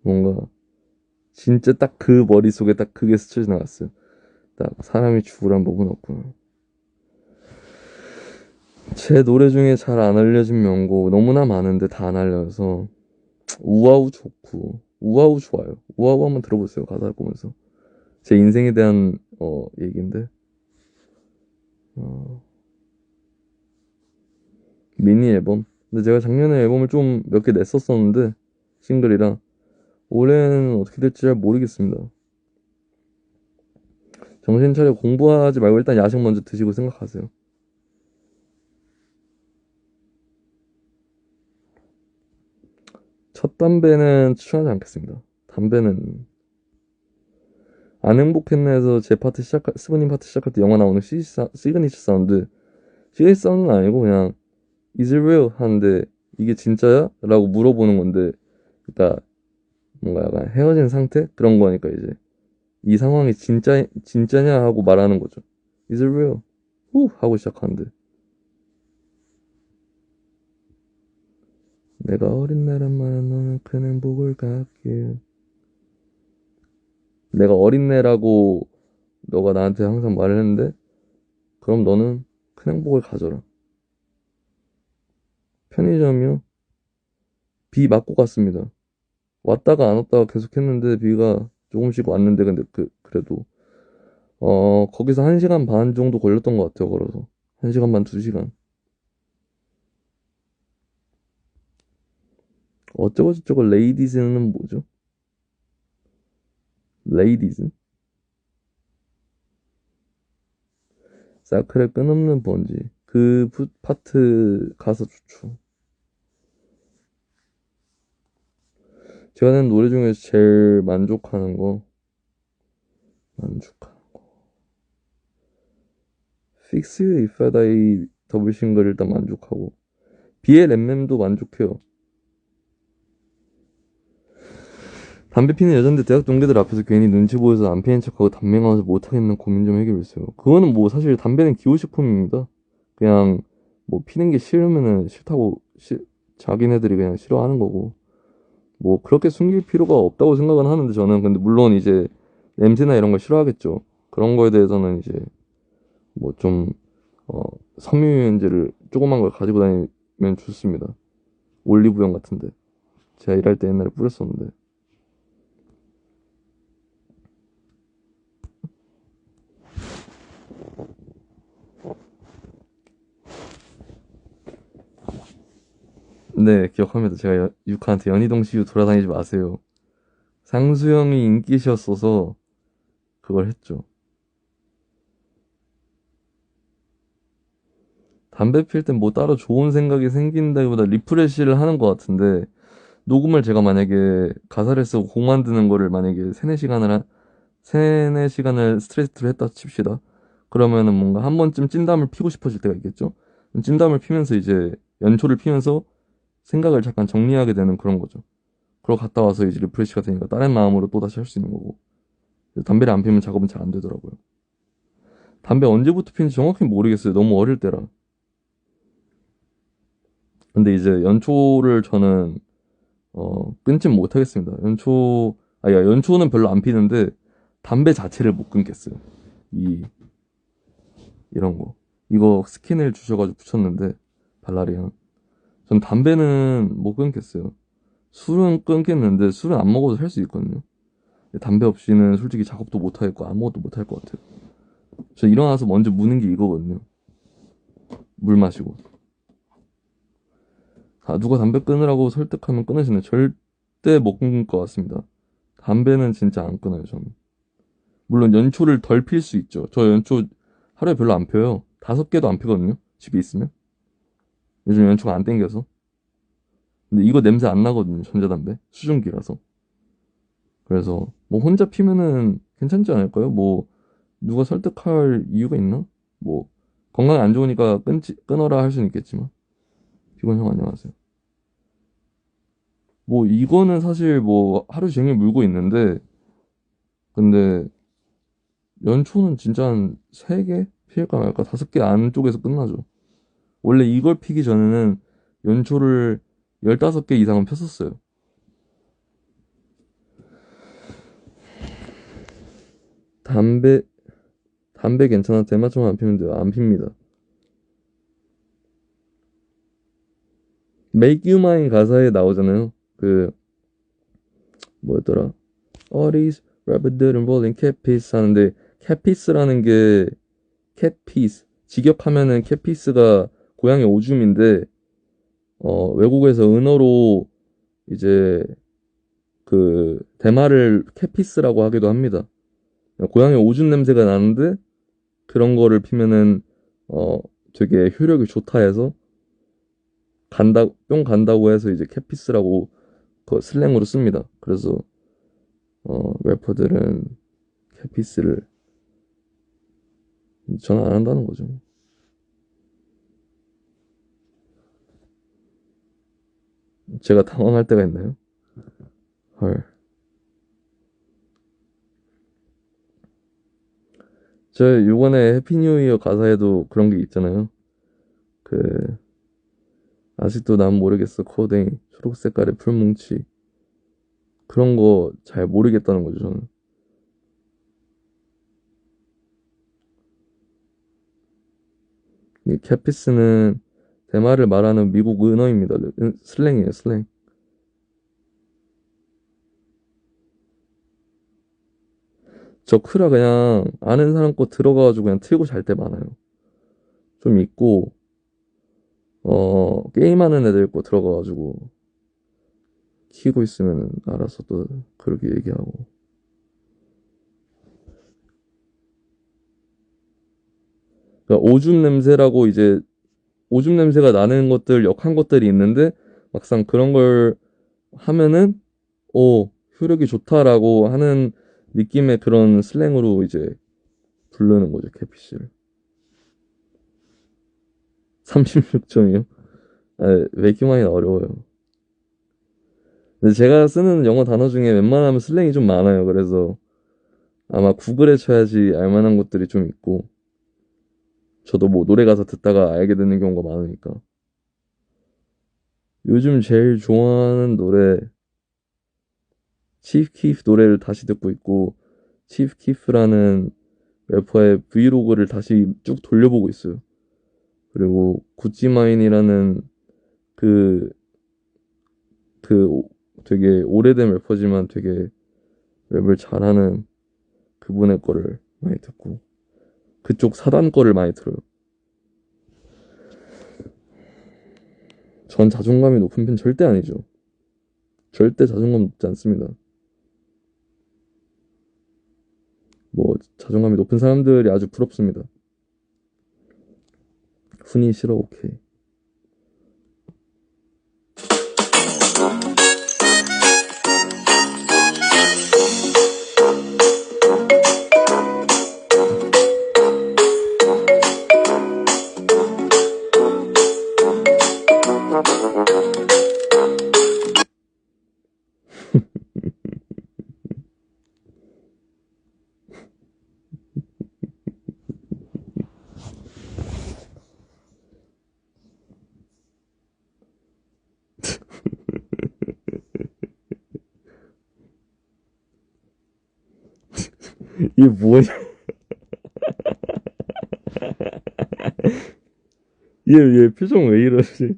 뭔가, 진짜 딱 그 머릿속에 딱 그게 스쳐 지나갔어요. 딱 사람이 죽으란 법은 없구나. 제 노래 중에 잘 안 알려진 명곡 너무나 많은데 다 안 알려서 우아우 좋고 우아우 좋아요. 우아우 한번 들어보세요. 가사 보면서 제 인생에 대한 얘기인데 어, 미니 앨범. 근데 제가 작년에 앨범을 좀 몇 개 냈었었는데 싱글이라 올해는 어떻게 될지 잘 모르겠습니다. 정신 차려 공부하지 말고 일단 야식 먼저 드시고 생각하세요. 첫 담배는 추천하지 않겠습니다. 담배는 안 행복했네에서 제 파트 스브님 파트 시작할 때 영화 나오는 시그니처 사운드. 시그니처 사운드는 아니고 그냥 Is it real? 하는데 이게 진짜야? 라고 물어보는 건데 그러니까 뭔가 약간 헤어진 상태? 그런 거니까 이제 이 상황이 진짜냐 하고 말하는 거죠. Is it real? 후 하고 시작하는데 내가 어린 나란 말은 너는 큰 행복을 갖길. 내가 어린애라고 너가 나한테 항상 말을 했는데 그럼 너는 큰 행복을 가져라. 편의점이요? 비 맞고 갔습니다. 왔다가 안 왔다가 계속 했는데 비가 조금씩 왔는데 근데 그래도 거기서 1시간 반 정도 걸렸던 것 같아요. 걸어서 1시간 반, 2시간. 어쩌고저쩌고 레이디즈는 뭐죠? 레이디즈? 사크의 끝없는 번지. 그 파트 가사 좋죠. 제가 낸 노래 중에서 제일 만족하는 거 만족하는 거 Fix You If I Die 더블 싱글 일단 만족하고 비의 랩맨도 만족해요. 담배 피는 여잔데 대학 동기들 앞에서 괜히 눈치 보여서 안 피는 척하고 단명하면서 못하겠는 고민 좀 해결했어요. 그거는 뭐 사실 담배는 기호식품입니다. 그냥 뭐 피는 게 싫으면은 싫다고 자기네들이 그냥 싫어하는 거고 뭐 그렇게 숨길 필요가 없다고 생각은 하는데 저는 근데 물론 이제 냄새나 이런 걸 싫어하겠죠. 그런 거에 대해서는 이제 뭐 좀 섬유유연제를 조그만 걸 가지고 다니면 좋습니다. 올리브영 같은데 제가 일할 때 옛날에 뿌렸었는데 네, 기억합니다. 제가 유카한테 연희동 씨유 돌아다니지 마세요. 상수형이 인기셨어서 그걸 했죠. 담배 필 땐 뭐 따로 좋은 생각이 생긴다기보다 리프레시를 하는 것 같은데, 녹음을 제가 만약에 가사를 쓰고 곡 만드는 거를 만약에 세네 시간을 스트레이트로 했다 칩시다. 그러면은 뭔가 한 번쯤 찐담을 피고 싶어질 때가 있겠죠? 찐담을 피면서 이제 연초를 피면서 생각을 잠깐 정리하게 되는 그런 거죠. 그러고 갔다 와서 이제 리프레시가 되니까 다른 마음으로 또 다시 할 수 있는 거고. 담배를 안 피면 작업은 잘 안 되더라고요. 담배 언제부터 피는지 정확히 모르겠어요. 너무 어릴 때라. 근데 이제 연초를 저는 끊진 못하겠습니다. 연초는 별로 안 피는데 담배 자체를 못 끊겠어요. 이 이런 거. 이거 스킨을 주셔가지고 붙였는데 발라리안. 전 담배는 못 끊겠어요. 술은 끊겠는데 술은 안 먹어도 살 수 있거든요. 담배 없이는 솔직히 작업도 못 하겠고 아무것도 못 할 것 같아요. 저 일어나서 먼저 무는 게 이거거든요. 물 마시고. 아, 누가 담배 끊으라고 설득하면 끊으시네. 절대 못 끊을 것 같습니다. 담배는 진짜 안 끊어요, 저는. 물론 연초를 덜 필 수 있죠. 저 연초 하루에 별로 안 펴요. 5개도 안 피거든요. 집에 있으면. 요즘 연초가 안 땡겨서. 근데 이거 냄새 안 나거든요. 전자담배. 수증기라서. 그래서 뭐 혼자 피면은 괜찮지 않을까요? 뭐 누가 설득할 이유가 있나? 뭐 건강에 안 좋으니까 끊어라 할 수는 있겠지만. 피곤 형 안녕하세요. 뭐 이거는 사실 뭐 하루 종일 물고 있는데 근데 연초는 진짜 한 3개 필까 말까 5개 안쪽에서 끝나죠. 원래 이걸 피기 전에는 연초를 15개 이상은 폈었어요. 담배, 담배 괜찮아. 대마초만 안 피면 돼요. 안 핍니다. Make You Mine 가사에 나오잖아요. 뭐였더라? All these rabbit들은 rolling catpiece 하는데, catpiece라는 게, catpiece. 직역하면은 catpiece가 고양이 오줌인데, 외국에서 은어로 이제 대마를 catpiece라고 하기도 합니다. 고양이 오줌 냄새가 나는데, 그런 거를 피면은, 어, 되게 효력이 좋다 해서, 뿅 간다고 해서 이제 catpiece라고 그 슬랭으로 씁니다. 그래서, 래퍼들은 catpiece를 저는 안 한다는 거죠. 제가 당황할 때가 있나요? 헐. 저 요번에 해피 뉴 이어 가사에도 그런 게 있잖아요. 그 아직도 난 모르겠어 코댕이 초록 색깔의 풀뭉치 그런 거 잘 모르겠다는 거죠 저는. 이 캐피스는 대마를 말하는 미국 은어입니다. 슬랭이에요 슬랭. 저 크라 그냥 아는 사람 거 들어가가지고 그냥 틀고 잘 때 많아요. 좀 있고 게임하는 애들 거 들어가가지고 키고 있으면 알아서 또 그렇게 얘기하고. 그러니까 오줌 냄새가 나는 것들 역한 것들이 있는데 막상 그런 걸 하면은 효력이 좋다라고 하는 느낌의 그런 슬랭으로 이제 부르는 거죠 캐피씨를. 36점이요? 아, 외기만이 어려워요. 근데 제가 쓰는 영어 단어 중에 웬만하면 슬랭이 좀 많아요. 그래서 아마 구글에 쳐야지 알만한 것들이 좀 있고 저도 뭐 노래 가사 듣다가 알게 되는 경우가 많으니까. 요즘 제일 좋아하는 노래 치프 키프 노래를 다시 듣고 있고 치프 키프라는 래퍼의 브이로그를 다시 쭉 돌려보고 있어요. 그리고 구찌마인이라는 그, 되게 오래된 래퍼지만 되게 랩을 잘하는 그분의 거를 많이 듣고 그쪽 사단 거를 많이 들어요. 전 자존감이 높은 편 절대 아니죠. 절대 자존감 높지 않습니다. 뭐 자존감이 높은 사람들이 아주 부럽습니다. 훈이 싫어, 오케이. 이게 뭐냐? 얘 표정 왜 이러지?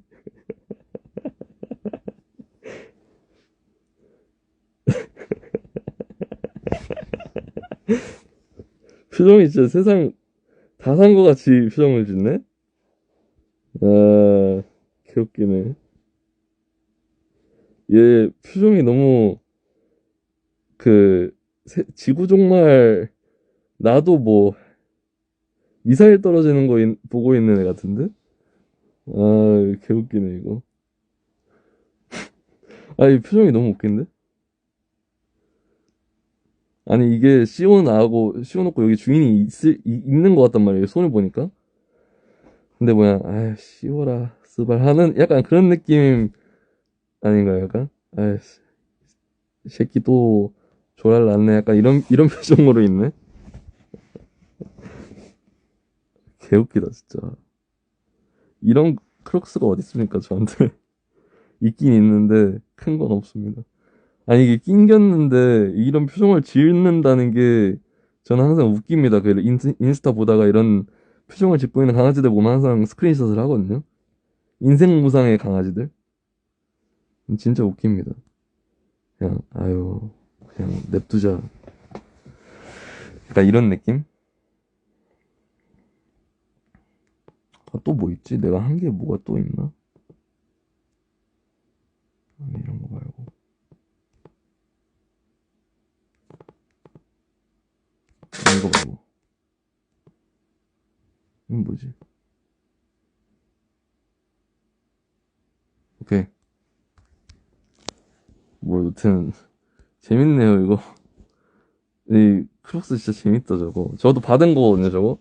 표정이 진짜 세상 다 산 거 같이 표정을 짓네? 아, 개웃기네. 얘 표정이 너무 그 지구 종말 나도 뭐 미사일 떨어지는 거 보고 있는 애 같은데? 아, 개웃기네 이거. 아, 이 표정이 너무 웃긴데? 아니 이게 씌워놓고 여기 주인이 있는 것 같단 말이에요. 손을 보니까. 근데 뭐야, 아, 씌워라 스발 하는 약간 그런 느낌 아닌가요? 약간, 아, 새끼 또 조랄 났네. 약간 이런 표정으로 있네. 개웃기다 진짜. 이런 크록스가 어디 있습니까 저한테? 있긴 있는데 큰 건 없습니다. 아니 이게 낑겼는데 이런 표정을 지은다는 게 저는 항상 웃깁니다. 그 인스타 보다가 이런 표정을 짓고 있는 강아지들 보면 항상 스크린샷을 하거든요. 인생 무상의 강아지들. 진짜 웃깁니다. 그냥 아유, 그냥 냅두자. 약간 이런 느낌? 아, 또 뭐 있지? 내가 한 게 뭐가 또 있나? 아니, 이런 거 말고. 아니, 이거 말고. 이건 뭐지? 오케이. 뭐, 여튼, 재밌네요, 이거. 이 크록스 진짜 재밌다, 저거. 저도 받은 거거든요, 저거.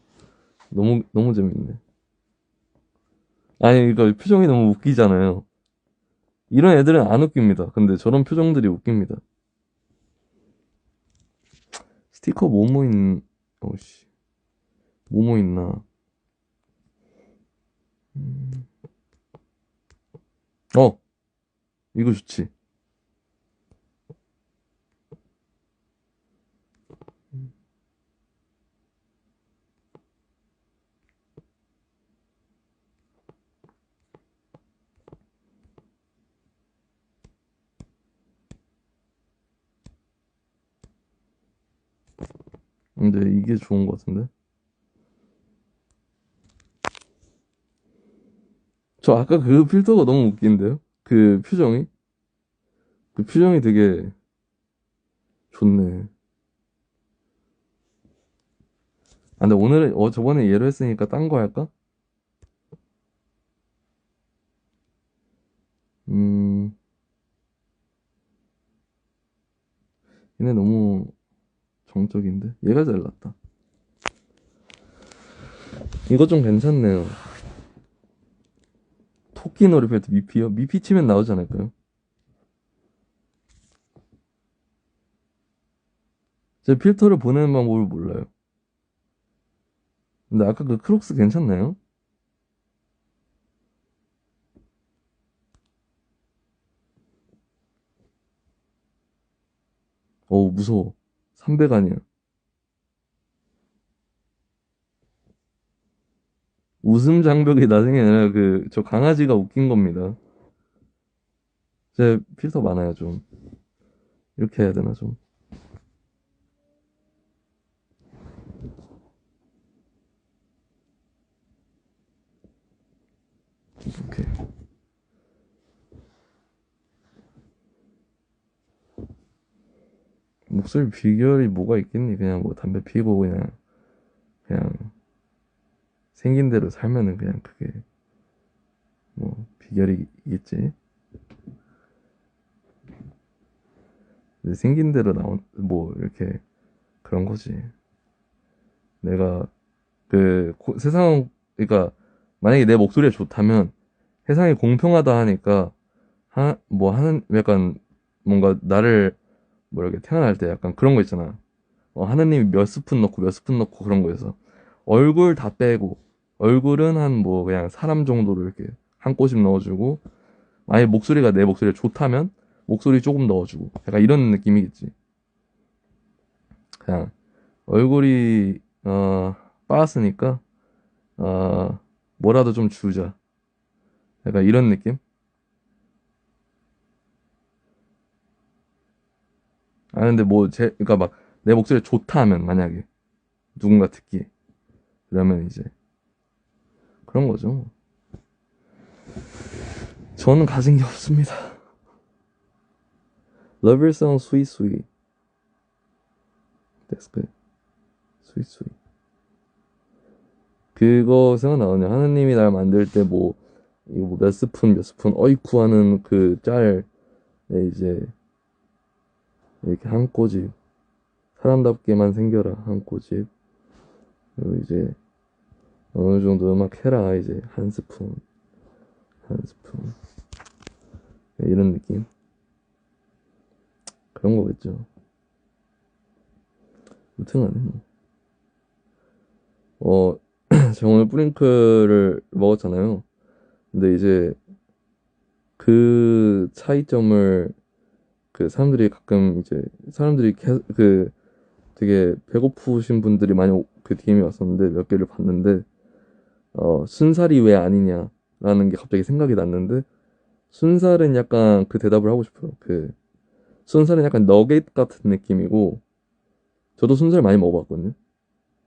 너무 재밌네. 아니, 이거 표정이 너무 웃기잖아요. 이런 애들은 안 웃깁니다. 근데 저런 표정들이 웃깁니다. 스티커 어씨, 뭐뭐 있나. 음, 어, 이거 좋지. 근데 이게 좋은 것 같은데? 저 아까 그 필터가 너무 웃긴데요? 그 표정이? 그 표정이 되게 좋네. 아, 근데 저번에 얘로 했으니까 딴 거 할까? 음, 얘네 너무 정적인데? 얘가 잘났다. 이거 좀 괜찮네요. 토끼 놀이 필터 미피요? 미피 치면 나오지 않을까요? 제 필터를 보내는 방법을 몰라요. 근데 아까 그 크록스 괜찮나요? 어우, 무서워. 300 아니야. 웃음 장벽이 나중에 아니라 저 강아지가 웃긴 겁니다. 제 필터 많아요, 좀. 이렇게 해야 되나, 좀. 오케이. 목소리 비결이 뭐가 있겠니? 그냥 뭐 담배 피고 그냥 생긴 대로 살면은 그냥 그게 뭐 비결이겠지. 근데 생긴 대로 나온 뭐 이렇게 그런 거지. 내가 세상 그러니까 만약에 내 목소리가 좋다면 세상이 공평하다 하니까 뭐 하는 약간 뭔가 나를 뭐 이렇게 태어날 때 약간 그런 거 있잖아. 하느님이 몇 스푼 넣고 몇 스푼 넣고 그런 거에서 얼굴 다 빼고 얼굴은 한 뭐 그냥 사람 정도로 이렇게 한 꼬집 넣어주고 만약에 목소리가 내 목소리가 좋다면 목소리 조금 넣어주고 약간 이런 느낌이겠지. 그냥 얼굴이 빠았으니까 뭐라도 좀 주자. 약간 이런 느낌? 아 근데 뭐 그러니까 막 내 목소리 좋다 하면 만약에 누군가 듣기 그러면 이제 그런 거죠. 저는 가진 게 없습니다. Love your song, sweet sweet. That's good. Sweet sweet. 그거 생각나거든요. 하느님이 날 만들 때 뭐 이거 뭐몇 스푼 몇 스푼 어이쿠 하는 그 짤에 이제 이렇게 한 꼬집 사람답게만 생겨라 한 꼬집 그리고 이제 어느 정도 음악 해라 이제 한 스푼 한 스푼 이런 느낌 그런 거겠죠. 무튼간에 제가 오늘 뿌링클을 먹었잖아요. 근데 이제 그 차이점을 그 사람들이 가끔 이제 사람들이 되게 배고프신 분들이 많이 그 DM이 왔었는데 몇 개를 봤는데 순살이 왜 아니냐라는 게 갑자기 생각이 났는데 순살은 약간 그 대답을 하고 싶어요. 순살은 약간 너겟 같은 느낌이고 저도 순살 많이 먹어봤거든요.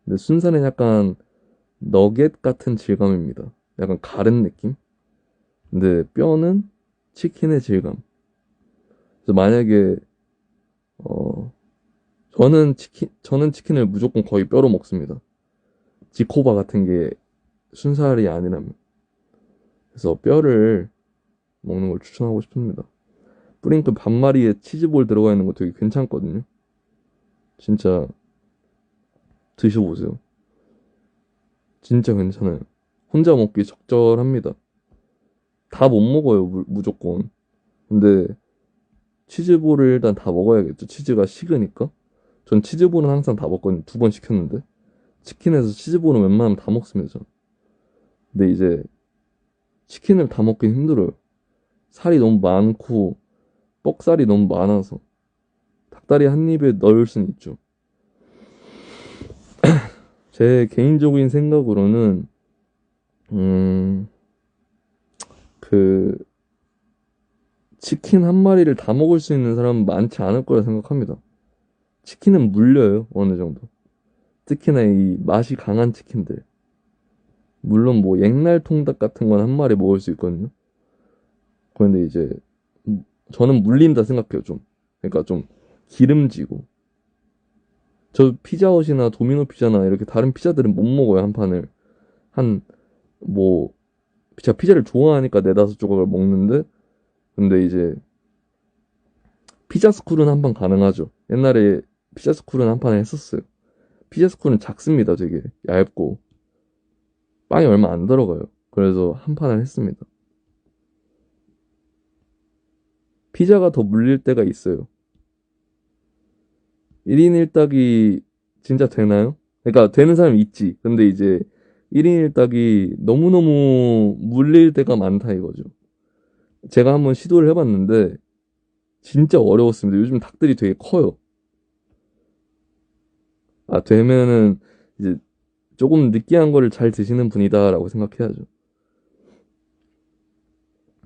근데 순살은 약간 너겟 같은 질감입니다. 약간 가른 느낌? 근데 뼈는 치킨의 질감. 그래서 만약에 어 저는 치킨을 무조건 거의 뼈로 먹습니다. 지코바 같은 게 순살이 아니라면. 그래서 뼈를 먹는 걸 추천하고 싶습니다. 뿌링클 반마리에 치즈볼 들어가 있는 거 되게 괜찮거든요. 진짜 드셔보세요. 진짜 괜찮아요. 혼자 먹기 적절합니다. 다 못 먹어요, 무조건. 근데 치즈볼을 일단 다 먹어야겠죠. 치즈가 식으니까. 전 치즈볼은 항상 다 먹거든요. 2번 시켰는데. 치킨에서 치즈볼은 웬만하면 다 먹습니다, 전. 근데 이제 치킨을 다 먹긴 힘들어요. 살이 너무 많고 뻑살이 너무 많아서 닭다리 한 입에 넣을 순 있죠. 제 개인적인 생각으로는 그 치킨 한 마리를 다 먹을 수 있는 사람은 많지 않을 거라 생각합니다. 치킨은 물려요, 어느 정도. 특히나 이 맛이 강한 치킨들. 물론 뭐 옛날 통닭 같은 건 한 마리 먹을 수 있거든요. 그런데 이제 저는 물린다 생각해요, 좀. 그러니까 좀 기름지고. 저 피자헛이나 도미노 피자나 이렇게 다른 피자들은 못 먹어요, 한 판을. 뭐 제가 피자를 좋아하니까 네다섯 조각을 먹는데 근데 이제 피자 스쿨은 한 판 가능하죠. 옛날에 피자 스쿨은 한 판을 했었어요. 피자 스쿨은 작습니다, 되게 얇고 빵이 얼마 안 들어가요. 그래서 한 판을 했습니다. 피자가 더 물릴 때가 있어요. 1인 1닭이 진짜 되나요? 그러니까 되는 사람이 있지. 근데 이제 1인 1닭이 너무너무 물릴 때가 많다 이거죠. 제가 한번 시도를 해봤는데 진짜 어려웠습니다. 요즘 닭들이 되게 커요. 되면은 이제 조금 느끼한 거를 잘 드시는 분이다라고 생각해야죠.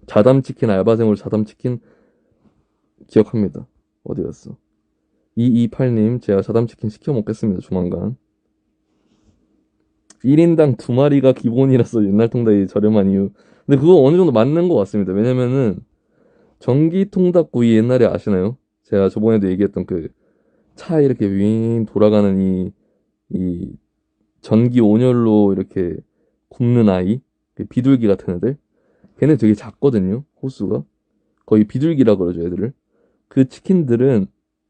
자담치킨, 알바생으로 자담치킨 기억합니다. 어디 갔어? 228님, 제가 자담치킨 시켜 먹겠습니다, 조만간. 1인당 2마리가 기본이라서 옛날 통닭이 저렴한 이유. 근데 그거 어느 정도 맞는 것 같습니다. 왜냐면은 전기 통닭구이 옛날에 아시나요? 제가 저번에도 얘기했던 차 이렇게 윙 돌아가는 이 전기 온열로 이렇게 굽는 아이, 그 비둘기 같은 애들, 걔네 되게 작거든요, 호수가. 거의 비둘기라 그러죠, 애들을. 그 치킨들은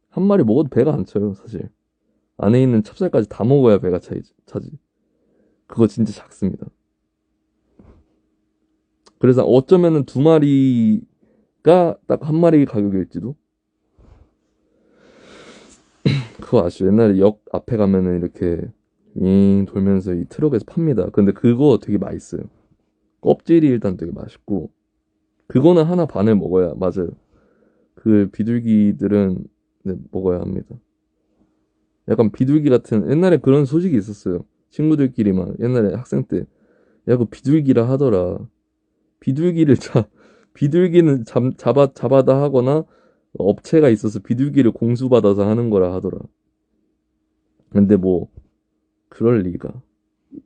한 마리 먹어도 배가 안 차요, 사실. 안에 있는 찹쌀까지 다 먹어야 배가 차지. 그거 진짜 작습니다. 그래서 어쩌면은 두 마리가 딱 한 마리 가격일지도. 그거 아시죠? 옛날에 역 앞에 가면은 이렇게 윙 돌면서 이 트럭에서 팝니다. 근데 그거 되게 맛있어요. 껍질이 일단 되게 맛있고, 그거는 하나 반을 먹어야, 맞아요. 그 비둘기들은 네, 먹어야 합니다. 약간 비둘기 같은, 옛날에 그런 소식이 있었어요. 친구들끼리 막, 옛날에 학생 때, 야, 그 비둘기라 하더라. 비둘기를 비둘기는 잡아다 하거나, 업체가 있어서 비둘기를 공수받아서 하는 거라 하더라. 근데 뭐, 그럴 리가.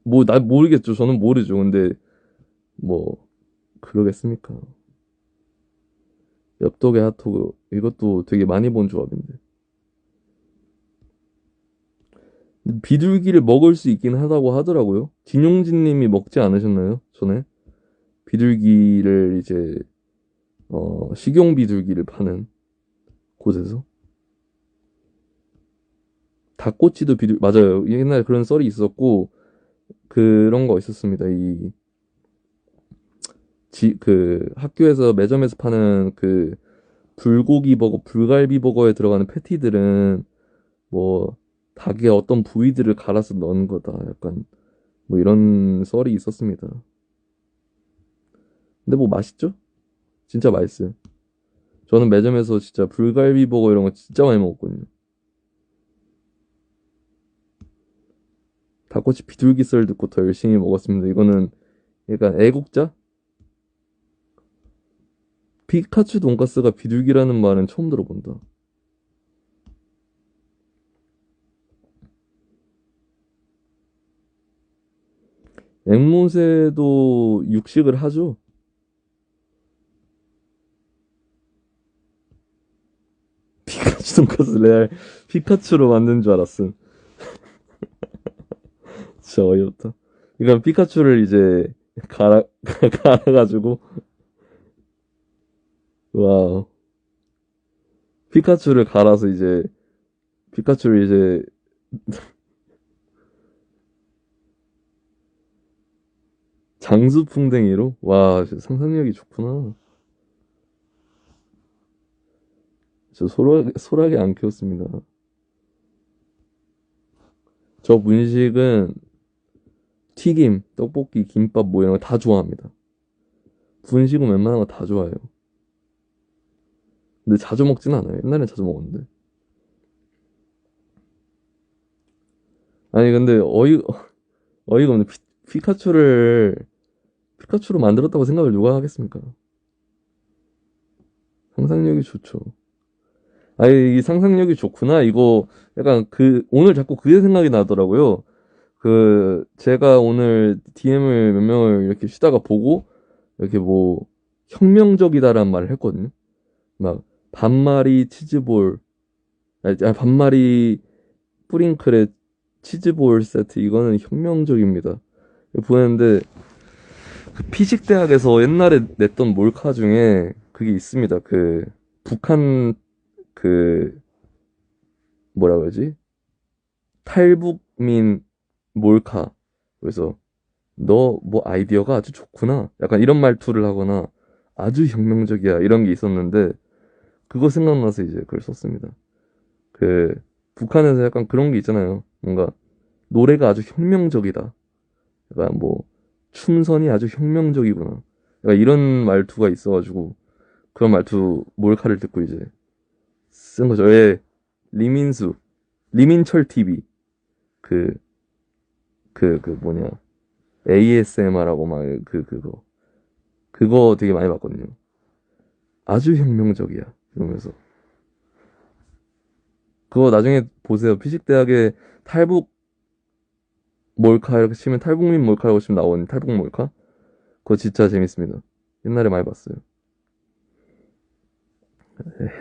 뭐, 난 모르겠죠. 저는 모르죠. 근데, 뭐, 그러겠습니까? 엽떡의 핫도그, 이것도 되게 많이 본 조합인데. 비둘기를 먹을 수 있긴 하다고 하더라고요. 진용진 님이 먹지 않으셨나요? 전에? 비둘기를 이제, 식용 비둘기를 파는 곳에서. 닭꼬치도 맞아요. 옛날에 그런 썰이 있었고, 그런 거 있었습니다. 학교에서 매점에서 파는 그, 불고기 버거, 불갈비 버거에 들어가는 패티들은, 뭐, 닭의 어떤 부위들을 갈아서 넣은 거다. 약간, 뭐 이런 썰이 있었습니다. 근데 뭐 맛있죠? 진짜 맛있어요. 저는 매점에서 진짜 불갈비 버거 이런 거 진짜 많이 먹었거든요. 닭꼬치 비둘기 썰 듣고 더 열심히 먹었습니다. 이거는 약간 애국자? 피카츄 돈가스가 비둘기라는 말은 처음 들어본다. 앵무새도 육식을 하죠? 피카츄 돈가스 레알 피카츄로 만든 줄 알았음. 진짜 어이없다. 이건 피카츄를 이제 갈아가지고 와우. 피카츄를 갈아서 이제 피카츄를 이제 장수풍뎅이로? 와, 진짜 상상력이 좋구나. 저 소라게 안 키웠습니다. 저 분식은 튀김, 떡볶이, 김밥 뭐 이런 거 다 좋아합니다. 분식은 웬만한 거 다 좋아해요. 근데 자주 먹진 않아요. 옛날엔 자주 먹었는데. 아니 근데 어이가 없네. 피카츄를 피카츄로 만들었다고 생각을 누가 하겠습니까? 상상력이 좋죠. 아니 이 상상력이 좋구나. 이거 약간 오늘 자꾸 그게 생각이 나더라고요. 제가 오늘 DM을 몇 명을 이렇게 쉬다가 보고 이렇게 뭐 혁명적이다라는 말을 했거든요. 막 반마리 치즈볼, 반마리 뿌링클의 치즈볼 세트 이거는 혁명적입니다. 보냈는데 그 피식대학에서 옛날에 냈던 몰카 중에 그게 있습니다. 북한 그 뭐라 그러지? 탈북민 몰카. 그래서 너 뭐 아이디어가 아주 좋구나. 약간 이런 말투를 하거나 아주 혁명적이야. 이런 게 있었는데 그거 생각나서 이제 그걸 썼습니다. 그 북한에서 약간 그런 게 있잖아요. 뭔가 노래가 아주 혁명적이다. 약간 뭐 춤선이 아주 혁명적이구나. 약간 이런 말투가 있어가지고 그런 말투 몰카를 듣고 이제 쓴 거죠. 예, 리민수, 리민철 TV 그 뭐냐 ASMR하고 막 그거 되게 많이 봤거든요. 아주 혁명적이야 이러면서 그거 나중에 보세요. 피식대학의 탈북 몰카 이렇게 치면 탈북민 몰카라고 치면 나오는 탈북 몰카 그거 진짜 재밌습니다. 옛날에 많이 봤어요.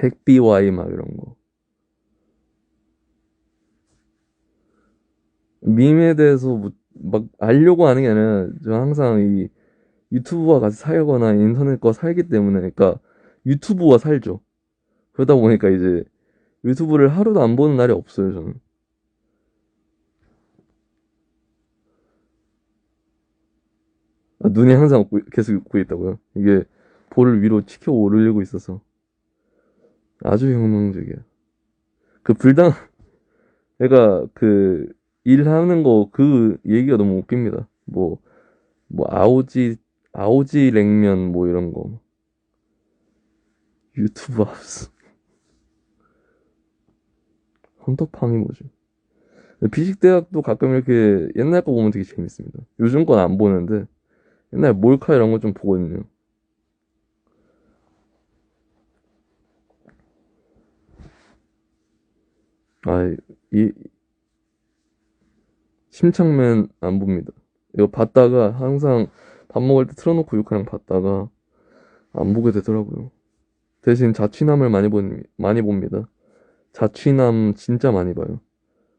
핵비와이 막 이런 거. 밈에 대해서 막 알려고 하는 게 아니라 저 항상 이 유튜브와 같이 살거나 인터넷과 살기 때문에 그러니까 유튜브와 살죠. 그러다 보니까 이제 유튜브를 하루도 안 보는 날이 없어요, 저는. 눈이 항상 계속 웃고 있다고요. 이게 볼을 위로 치켜 오르고 있어서 아주 혁명적이야. 그 불당 내가 그 일하는 거 그 얘기가 너무 웃깁니다. 뭐 아오지 냉면 뭐 이런 거 유튜브 합스 헌터팡이 뭐지? 피식대학도 가끔 이렇게 옛날 거 보면 되게 재밌습니다. 요즘 건 안 보는데 옛날 몰카 이런 거 좀 보거든요. 아, 이 심창맨 안 봅니다. 이거 봤다가 항상 밥 먹을 때 틀어놓고 육화랑 봤다가 안 보게 되더라고요. 대신 자취남을 많이 봅니다. 자취남 진짜 많이 봐요.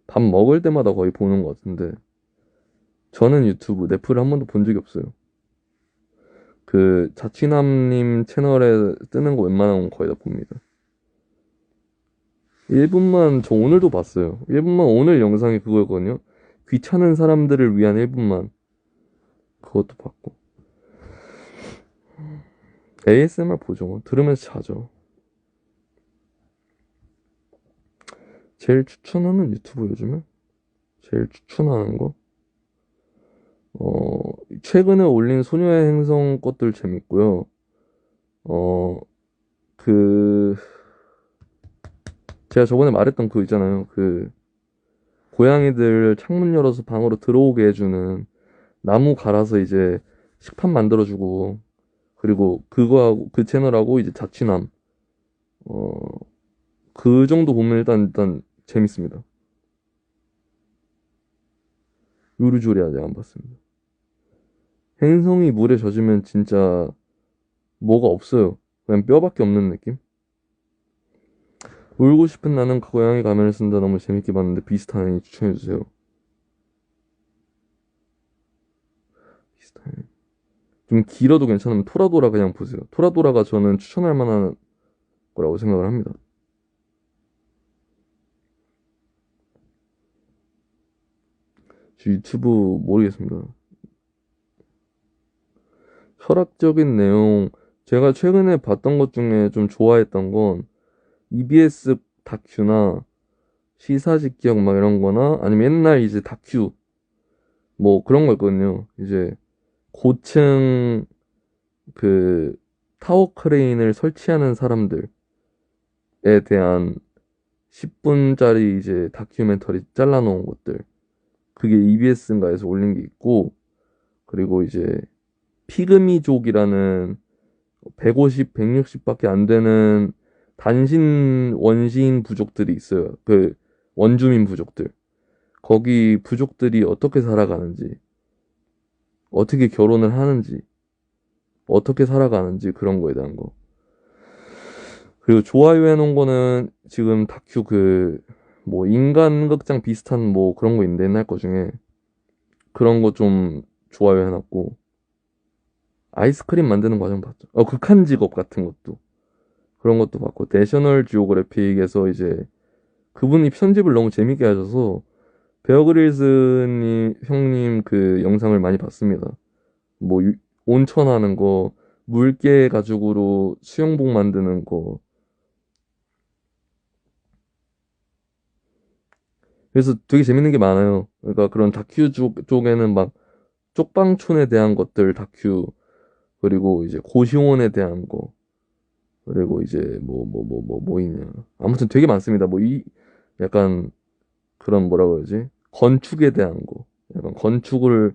밥 먹을 때마다 거의 보는 것 같은데 저는 유튜브 넷플을 한 번도 본 적이 없어요. 그 자취남님 채널에 뜨는 거 웬만하면 거의 다 봅니다. 1분만 저 오늘도 봤어요. 1분만 오늘 영상이 그거였거든요. 귀찮은 사람들을 위한 1분만 그것도 봤고 ASMR 보죠. 뭐. 들으면서 자죠. 제일 추천하는 유튜브 요즘에 제일 추천하는 거 어, 최근에 올린 소녀의 행성 것들 재밌고요. 어, 그 제가 저번에 말했던 그 있잖아요. 그 고양이들 창문 열어서 방으로 들어오게 해주는 나무 갈아서 이제 식판 만들어주고 그리고 그거하고 그 채널하고 이제 자취남 어, 그 정도 보면 일단 재밌습니다. 요리조리 아직 안 봤습니다. 행성이 물에 젖으면 진짜 뭐가 없어요. 그냥 뼈밖에 없는 느낌? 울고 싶은 나는 그 고양이 가면을 쓴다 너무 재밌게 봤는데 비슷하니 추천해주세요. 비슷하니. 좀 길어도 괜찮으면 토라도라 그냥 보세요. 토라도라가 저는 추천할 만한 거라고 생각을 합니다. 저 유튜브 모르겠습니다. 철학적인 내용, 제가 최근에 봤던 것 중에 좀 좋아했던 건 EBS 다큐나 시사 직격 막 이런 거나 아니면 옛날 이제 다큐 뭐 그런 거 있거든요. 이제 고층 그 타워 크레인을 설치하는 사람들에 대한 10분짜리 이제 다큐멘터리 잘라놓은 것들. 그게 EBS인가에서 올린 게 있고, 그리고 이제 피그미족이라는 150, 160밖에 안 되는 단신 원시인 부족들이 있어요. 그 원주민 부족들. 거기 부족들이 어떻게 살아가는지, 어떻게 결혼을 하는지, 어떻게 살아가는지 그런 거에 대한 거. 그리고 좋아요 해놓은 거는 지금 다큐 뭐 인간극장 비슷한 뭐 그런 거 있는데 옛날 거 중에 그런 거 좀 좋아요 해놨고 아이스크림 만드는 과정 봤죠. 극한 직업 같은 것도 그런 것도 봤고 내셔널 지오그래픽에서 이제 그분이 편집을 너무 재밌게 하셔서 베어 그릴스님 형님 그 영상을 많이 봤습니다. 뭐 온천하는 거, 물개 가죽으로 수영복 만드는 거. 그래서 되게 재밌는 게 많아요. 그러니까 그런 다큐 쪽에는 막 쪽방촌에 대한 것들 다큐, 그리고 이제 고시원에 대한 거, 그리고 이제 뭐 있냐. 아무튼 되게 많습니다. 약간 그런 뭐라 그러지? 건축에 대한 거. 약간 건축을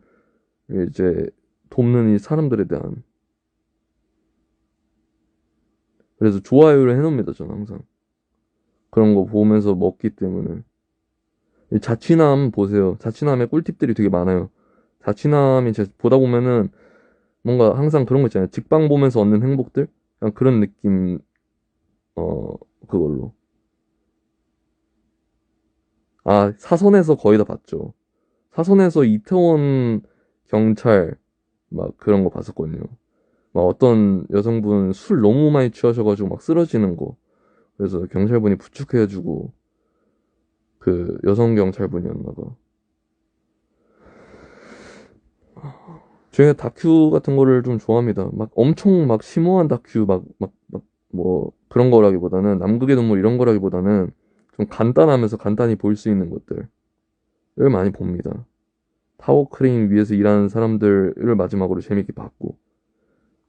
이제 돕는 이 사람들에 대한. 그래서 좋아요를 해놓습니다, 저는 항상. 그런 거 보면서 먹기 때문에. 이 자취남 보세요. 자취남의 꿀팁들이 되게 많아요. 자취남이 보다 보면은 뭔가 항상 그런 거 있잖아요. 직방 보면서 얻는 행복들? 약간 그런 느낌, 어, 그걸로. 아, 사선에서 거의 다 봤죠. 사선에서 이태원 경찰 막 그런 거 봤었거든요. 막 어떤 여성분 술 너무 많이 취하셔가지고 막 쓰러지는 거. 그래서 경찰분이 부축해주고 그 여성 경찰분이었나 봐. 제가 다큐 같은 거를 좀 좋아합니다. 막 엄청 막 심오한 다큐 뭐 그런 거라기보다는 남극의 동물 이런 거라기보다는 좀 간단하면서 간단히 볼 수 있는 것들을 많이 봅니다. 타워 크레인 위에서 일하는 사람들을 마지막으로 재밌게 봤고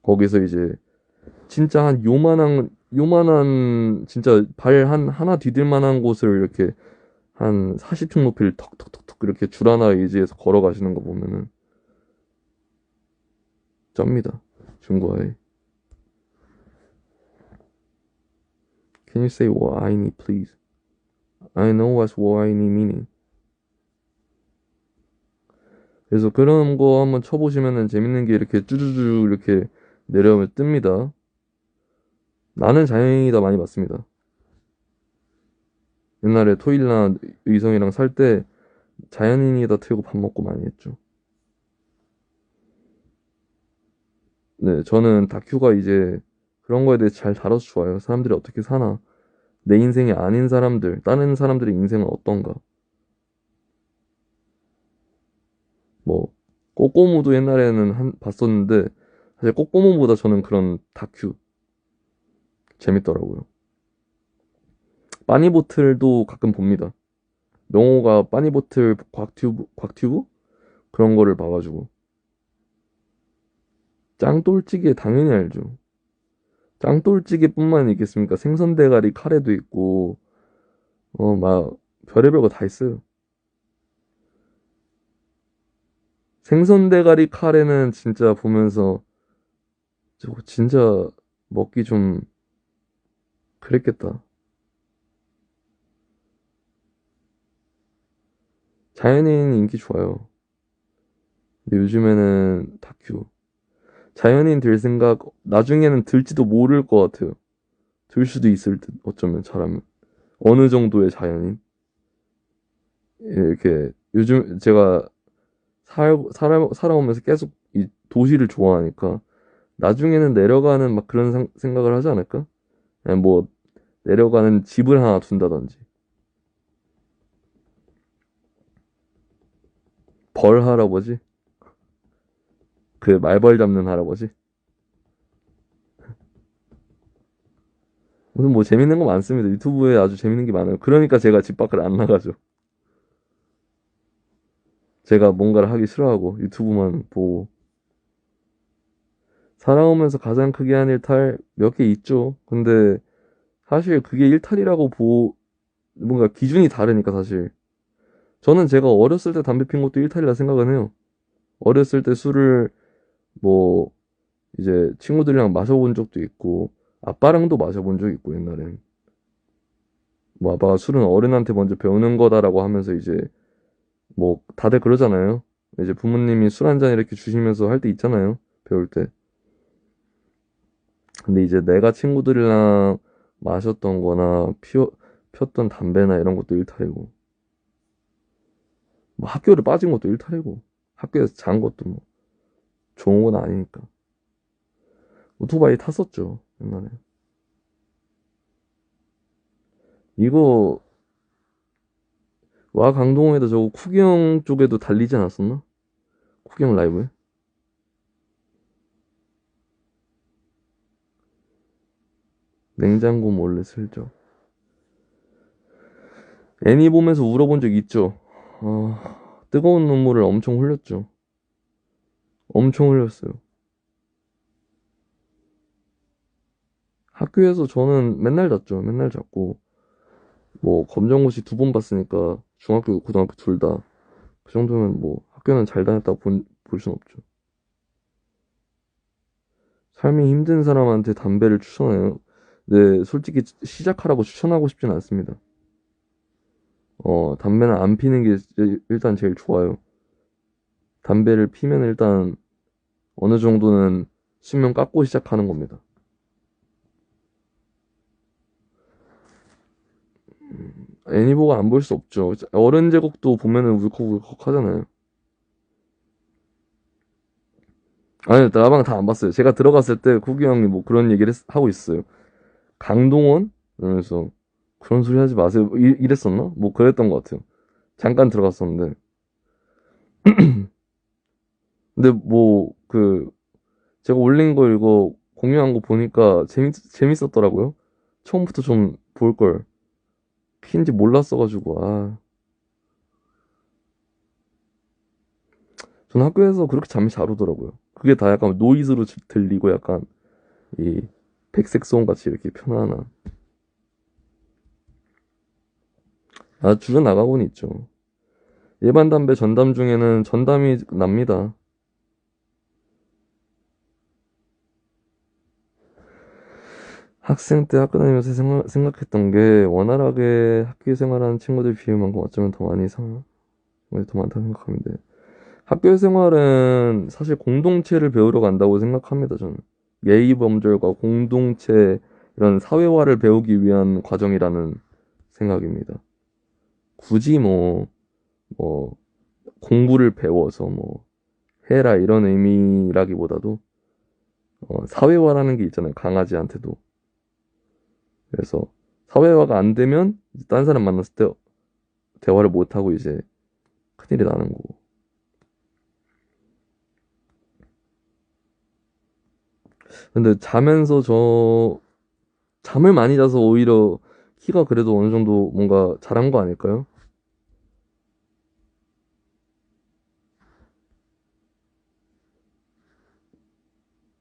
거기서 이제 진짜 한 요만한 진짜 발 하나 디딜 만한 곳을 이렇게 한 40층 높이를 턱턱턱턱 이렇게 줄 하나 의지해서 걸어가시는 거 보면은 쩝니다. 중고아에. Can you say what I need, please? I know what's what I need meaning. 그래서 그런 거 한번 쳐보시면은 재밌는 게 이렇게 쭈쭈쭈 이렇게 내려오면 뜹니다. 나는 자연이다 많이 봤습니다. 옛날에 토일이나 의성이랑 살 때 자연인이다 틀고 밥 먹고 많이 했죠. 네, 저는 다큐가 이제 그런 거에 대해 잘 다뤄서 좋아요. 사람들이 어떻게 사나. 내 인생이 아닌 사람들, 다른 사람들의 인생은 어떤가. 뭐, 꼬꼬무도 옛날에는 봤었는데, 사실 꼬꼬무보다 저는 그런 다큐 재밌더라고요. 빠니보틀도 가끔 봅니다. 명호가 빠니보틀 곽튜브? 그런 거를 봐가지고. 짱돌찌개 당연히 알죠. 짱돌찌개뿐만 있겠습니까? 생선대가리 카레도 있고, 막, 별의별 거 다 있어요. 생선대가리 카레는 진짜 보면서, 저거 진짜 먹기 좀 그랬겠다. 자연인 인기 좋아요. 근데 요즘에는 다큐. 자연인 될 생각, 나중에는 들지도 모를 것 같아요. 들 수도 있을 듯, 어쩌면 잘하면. 어느 정도의 자연인? 이렇게, 요즘 제가 살아오면서 계속 이 도시를 좋아하니까, 나중에는 내려가는 막 그런 생각을 하지 않을까? 아니, 뭐, 내려가는 집을 하나 둔다든지. 벌 할아버지? 그 말벌 잡는 할아버지? 무슨 뭐 재밌는 거 많습니다. 유튜브에 아주 재밌는 게 많아요. 그러니까 제가 집 밖을 안 나가죠. 제가 뭔가를 하기 싫어하고 유튜브만 보고. 살아오면서 가장 크게 한 일탈 몇 개 있죠. 근데 사실 그게 일탈이라고 뭔가 기준이 다르니까 사실. 저는 제가 어렸을 때 담배 핀 것도 일탈이라 생각은 해요. 어렸을 때 술을 뭐 이제 친구들이랑 마셔본 적도 있고 아빠랑도 마셔본 적 있고 옛날엔. 뭐 아빠가 술은 어른한테 먼저 배우는 거다라고 하면서 이제 뭐 다들 그러잖아요. 이제 부모님이 술 한 잔 이렇게 주시면서 할 때 있잖아요. 배울 때. 근데 이제 내가 친구들이랑 마셨던 거나 폈던 담배나 이런 것도 일탈이고. 뭐 학교를 빠진 것도 일탈이고. 학교에서 잔 것도 뭐 좋은 건 아니니까. 오토바이 탔었죠. 옛날에. 이거 와 강동에도 저거 쿠경 쪽에도 달리지 않았었나? 쿠경 라이브에? 냉장고 몰래 슬쩍. 애니 보면서 울어본 적 있죠? 뜨거운 눈물을 엄청 흘렸죠. 엄청 흘렸어요. 학교에서 저는 맨날 잤죠. 맨날 잤고, 뭐, 검정고시 2번 봤으니까, 중학교, 고등학교 둘 다. 그 정도면 뭐, 학교는 잘 다녔다고 볼 순 없죠. 삶이 힘든 사람한테 담배를 추천해요. 네, 솔직히 시작하라고 추천하고 싶진 않습니다. 담배는 안 피는 게 일단 제일 좋아요. 담배를 피면 일단 어느 정도는 수명 깎고 시작하는 겁니다. 애니보가 안 볼 수 없죠. 어른 제국도 보면은 울컥울컥 하잖아요. 아니, 라방 다 안 봤어요. 제가 들어갔을 때 쿠기 형이 뭐 그런 얘기를 하고 있어요. 강동원? 이러면서 그런 소리 하지 마세요. 이랬었나? 뭐 그랬던 것 같아요. 잠깐 들어갔었는데. 근데 뭐, 제가 올린 거 이거 공유한 거 보니까 재밌었더라고요. 처음부터 좀 볼 걸. 키인지 몰랐어가지고, 저는 학교에서 그렇게 잠이 잘 오더라고요. 그게 다 약간 노이즈로 들리고 약간 이 백색 소음 같이 이렇게 편안한. 줄여 나가곤 있죠. 일반 담배 전담 중에는 전담이 납니다. 학생 때 학교 다니면서 생각했던 게 원활하게 학교 생활하는 친구들 비율만큼 어쩌면 더 많다고 생각하는데 학교 생활은 사실 공동체를 배우러 간다고 생각합니다, 저는. 예의 범절과 공동체 이런 사회화를 배우기 위한 과정이라는 생각입니다. 굳이 뭐 공부를 배워서 뭐 해라 이런 의미라기보다도 사회화라는 게 있잖아요, 강아지한테도. 그래서 사회화가 안 되면 딴 사람 만났을 때 대화를 못 하고 이제 큰일이 나는 거고. 근데 잠을 많이 자서 오히려 키가 그래도 어느 정도 뭔가 자란 거 아닐까요?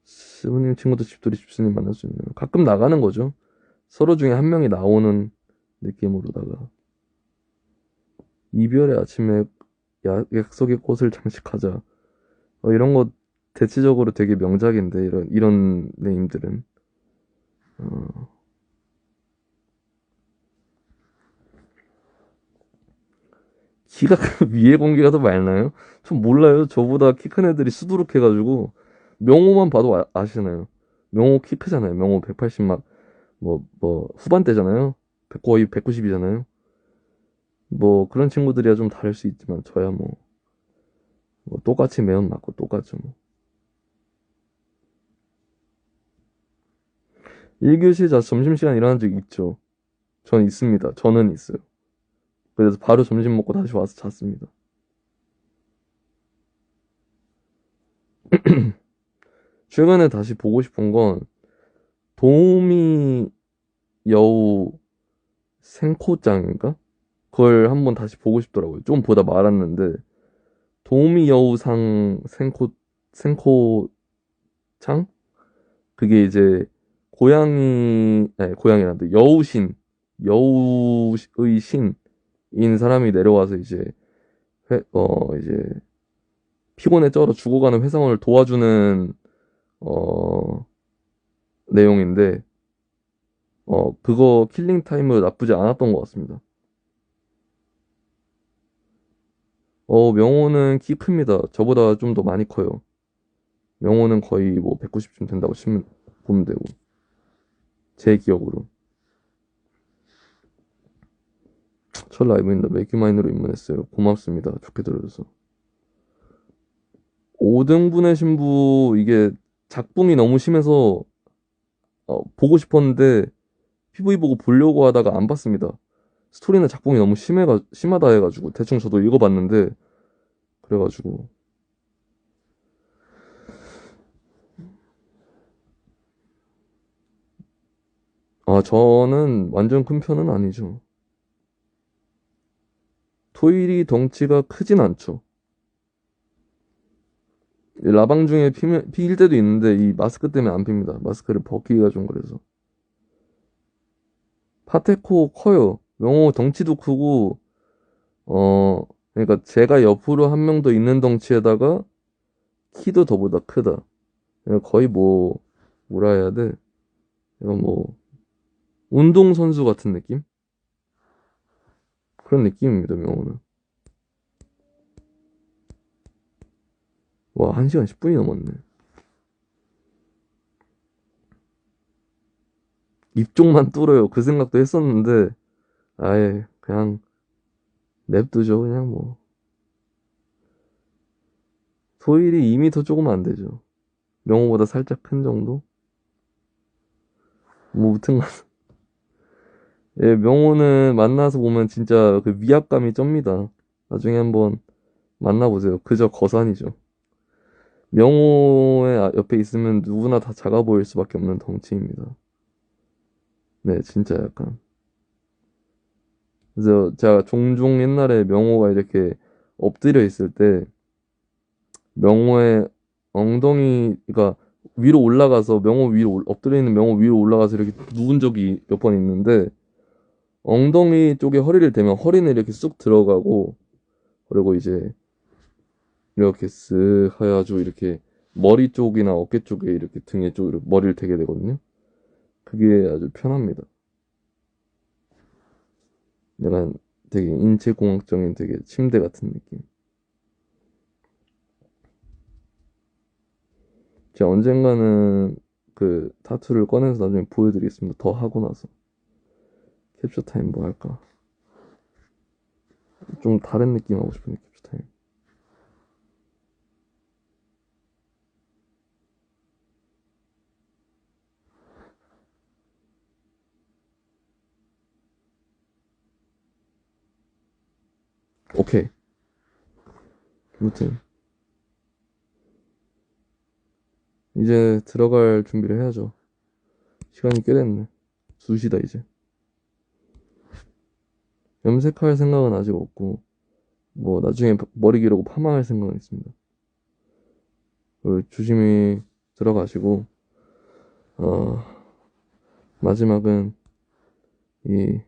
스님 친구도 집들이 집순이 만날 수 있네요. 가끔 나가는 거죠. 서로 중에 한 명이 나오는 느낌으로다가 이별의 아침에 약속의 꽃을 장식하자. 이런 거 대체적으로 되게 명작인데 이런 네임들은 어, 키가 위에 공기가 더 맑나요? 전 몰라요. 저보다 키 큰 애들이 수두룩해가지고 명호만 봐도 아시나요? 명호 키 크잖아요. 명호 180 막 뭐 후반대잖아요. 거의 190이잖아요. 뭐 그런 친구들이야 좀 다를 수 있지만 저야 뭐 똑같이 매운 맞고 똑같죠 뭐. 1교시 자 점심시간 일어난 적 있죠. 저는 있습니다. 저는 있어요. 그래서 바로 점심 먹고 다시 와서 잤습니다. 최근에 다시 보고 싶은 건 도우미 여우 생코짱인가? 그걸 한번 다시 보고 싶더라고요. 좀 보다 말았는데 도우미 여우상 생코창? 그게 이제 고양이란데 여우의 신인 사람이 내려와서 이제 피곤에 쩔어 죽어가는 회사원을 도와주는 어 내용인데 그거 킬링 타임은 나쁘지 않았던 것 같습니다. 명호는 키 큽니다. 저보다 좀 더 많이 커요. 명호는 거의 뭐 190쯤 된다고 보면 되고 제 기억으로. 첫 라이브입니다. 맥규마인으로 입문했어요. 고맙습니다. 좋게 들어줘서. 5등분의 신부 이게 작품이 너무 심해서 보고 싶었는데 PV 보고 보려고 하다가 안 봤습니다. 스토리는 작품이 너무 심하다 해가지고 대충 저도 읽어봤는데 그래가지고 저는 완전 큰 편은 아니죠. 토일이 덩치가 크진 않죠. 이 라방 중에 피일 때도 있는데 이 마스크 때문에 안 핍니다. 마스크를 벗기기가 좀 그래서. 파테코 커요. 명호 덩치도 크고 그러니까 제가 옆으로 한 명 더 있는 덩치에다가 키도 더보다 크다. 그러니까 거의 뭐라 해야 돼? 이건 뭐 운동선수 같은 느낌? 그런 느낌입니다, 명호는. 와, 1시간 10분이 넘었네. 입쪽만 뚫어요. 그 생각도 했었는데, 아예, 그냥, 냅두죠, 그냥 뭐. 소일이 2미터 조금 안 되죠. 명호보다 살짝 큰 정도? 뭐, 무튼, 예, 명호는 만나서 보면 진짜 그 위압감이 쩝니다. 나중에 한번 만나보세요. 그저 거산이죠. 명호의 옆에 있으면 누구나 다 작아 보일 수밖에 없는 덩치입니다. 네, 진짜 약간. 그래서 제가 종종 옛날에 명호가 이렇게 엎드려 있을 때 명호의 엉덩이가 위로 올라가서 엎드려 있는 명호 위로 올라가서 이렇게 누운 적이 몇 번 있는데 엉덩이 쪽에 허리를 대면 허리는 이렇게 쑥 들어가고 그리고 이제 이렇게 쓱 해가지고 이렇게 머리 쪽이나 어깨 쪽에 이렇게 등에 쪽으로 머리를 대게 되거든요. 그게 아주 편합니다. 약간 되게 인체공학적인 되게 침대 같은 느낌. 제가 언젠가는 그 타투를 꺼내서 나중에 보여드리겠습니다. 더 하고 나서. 캡처 타임 뭐 할까? 좀 다른 느낌 하고 싶은데 캡처 타임. 오케이. 아무튼 이제 들어갈 준비를 해야죠. 시간이 꽤 됐네. 2시다 이제. 염색할 생각은 아직 없고 뭐 나중에 머리 기르고 파마할 생각은 있습니다. 조심히 들어가시고 어 마지막은 이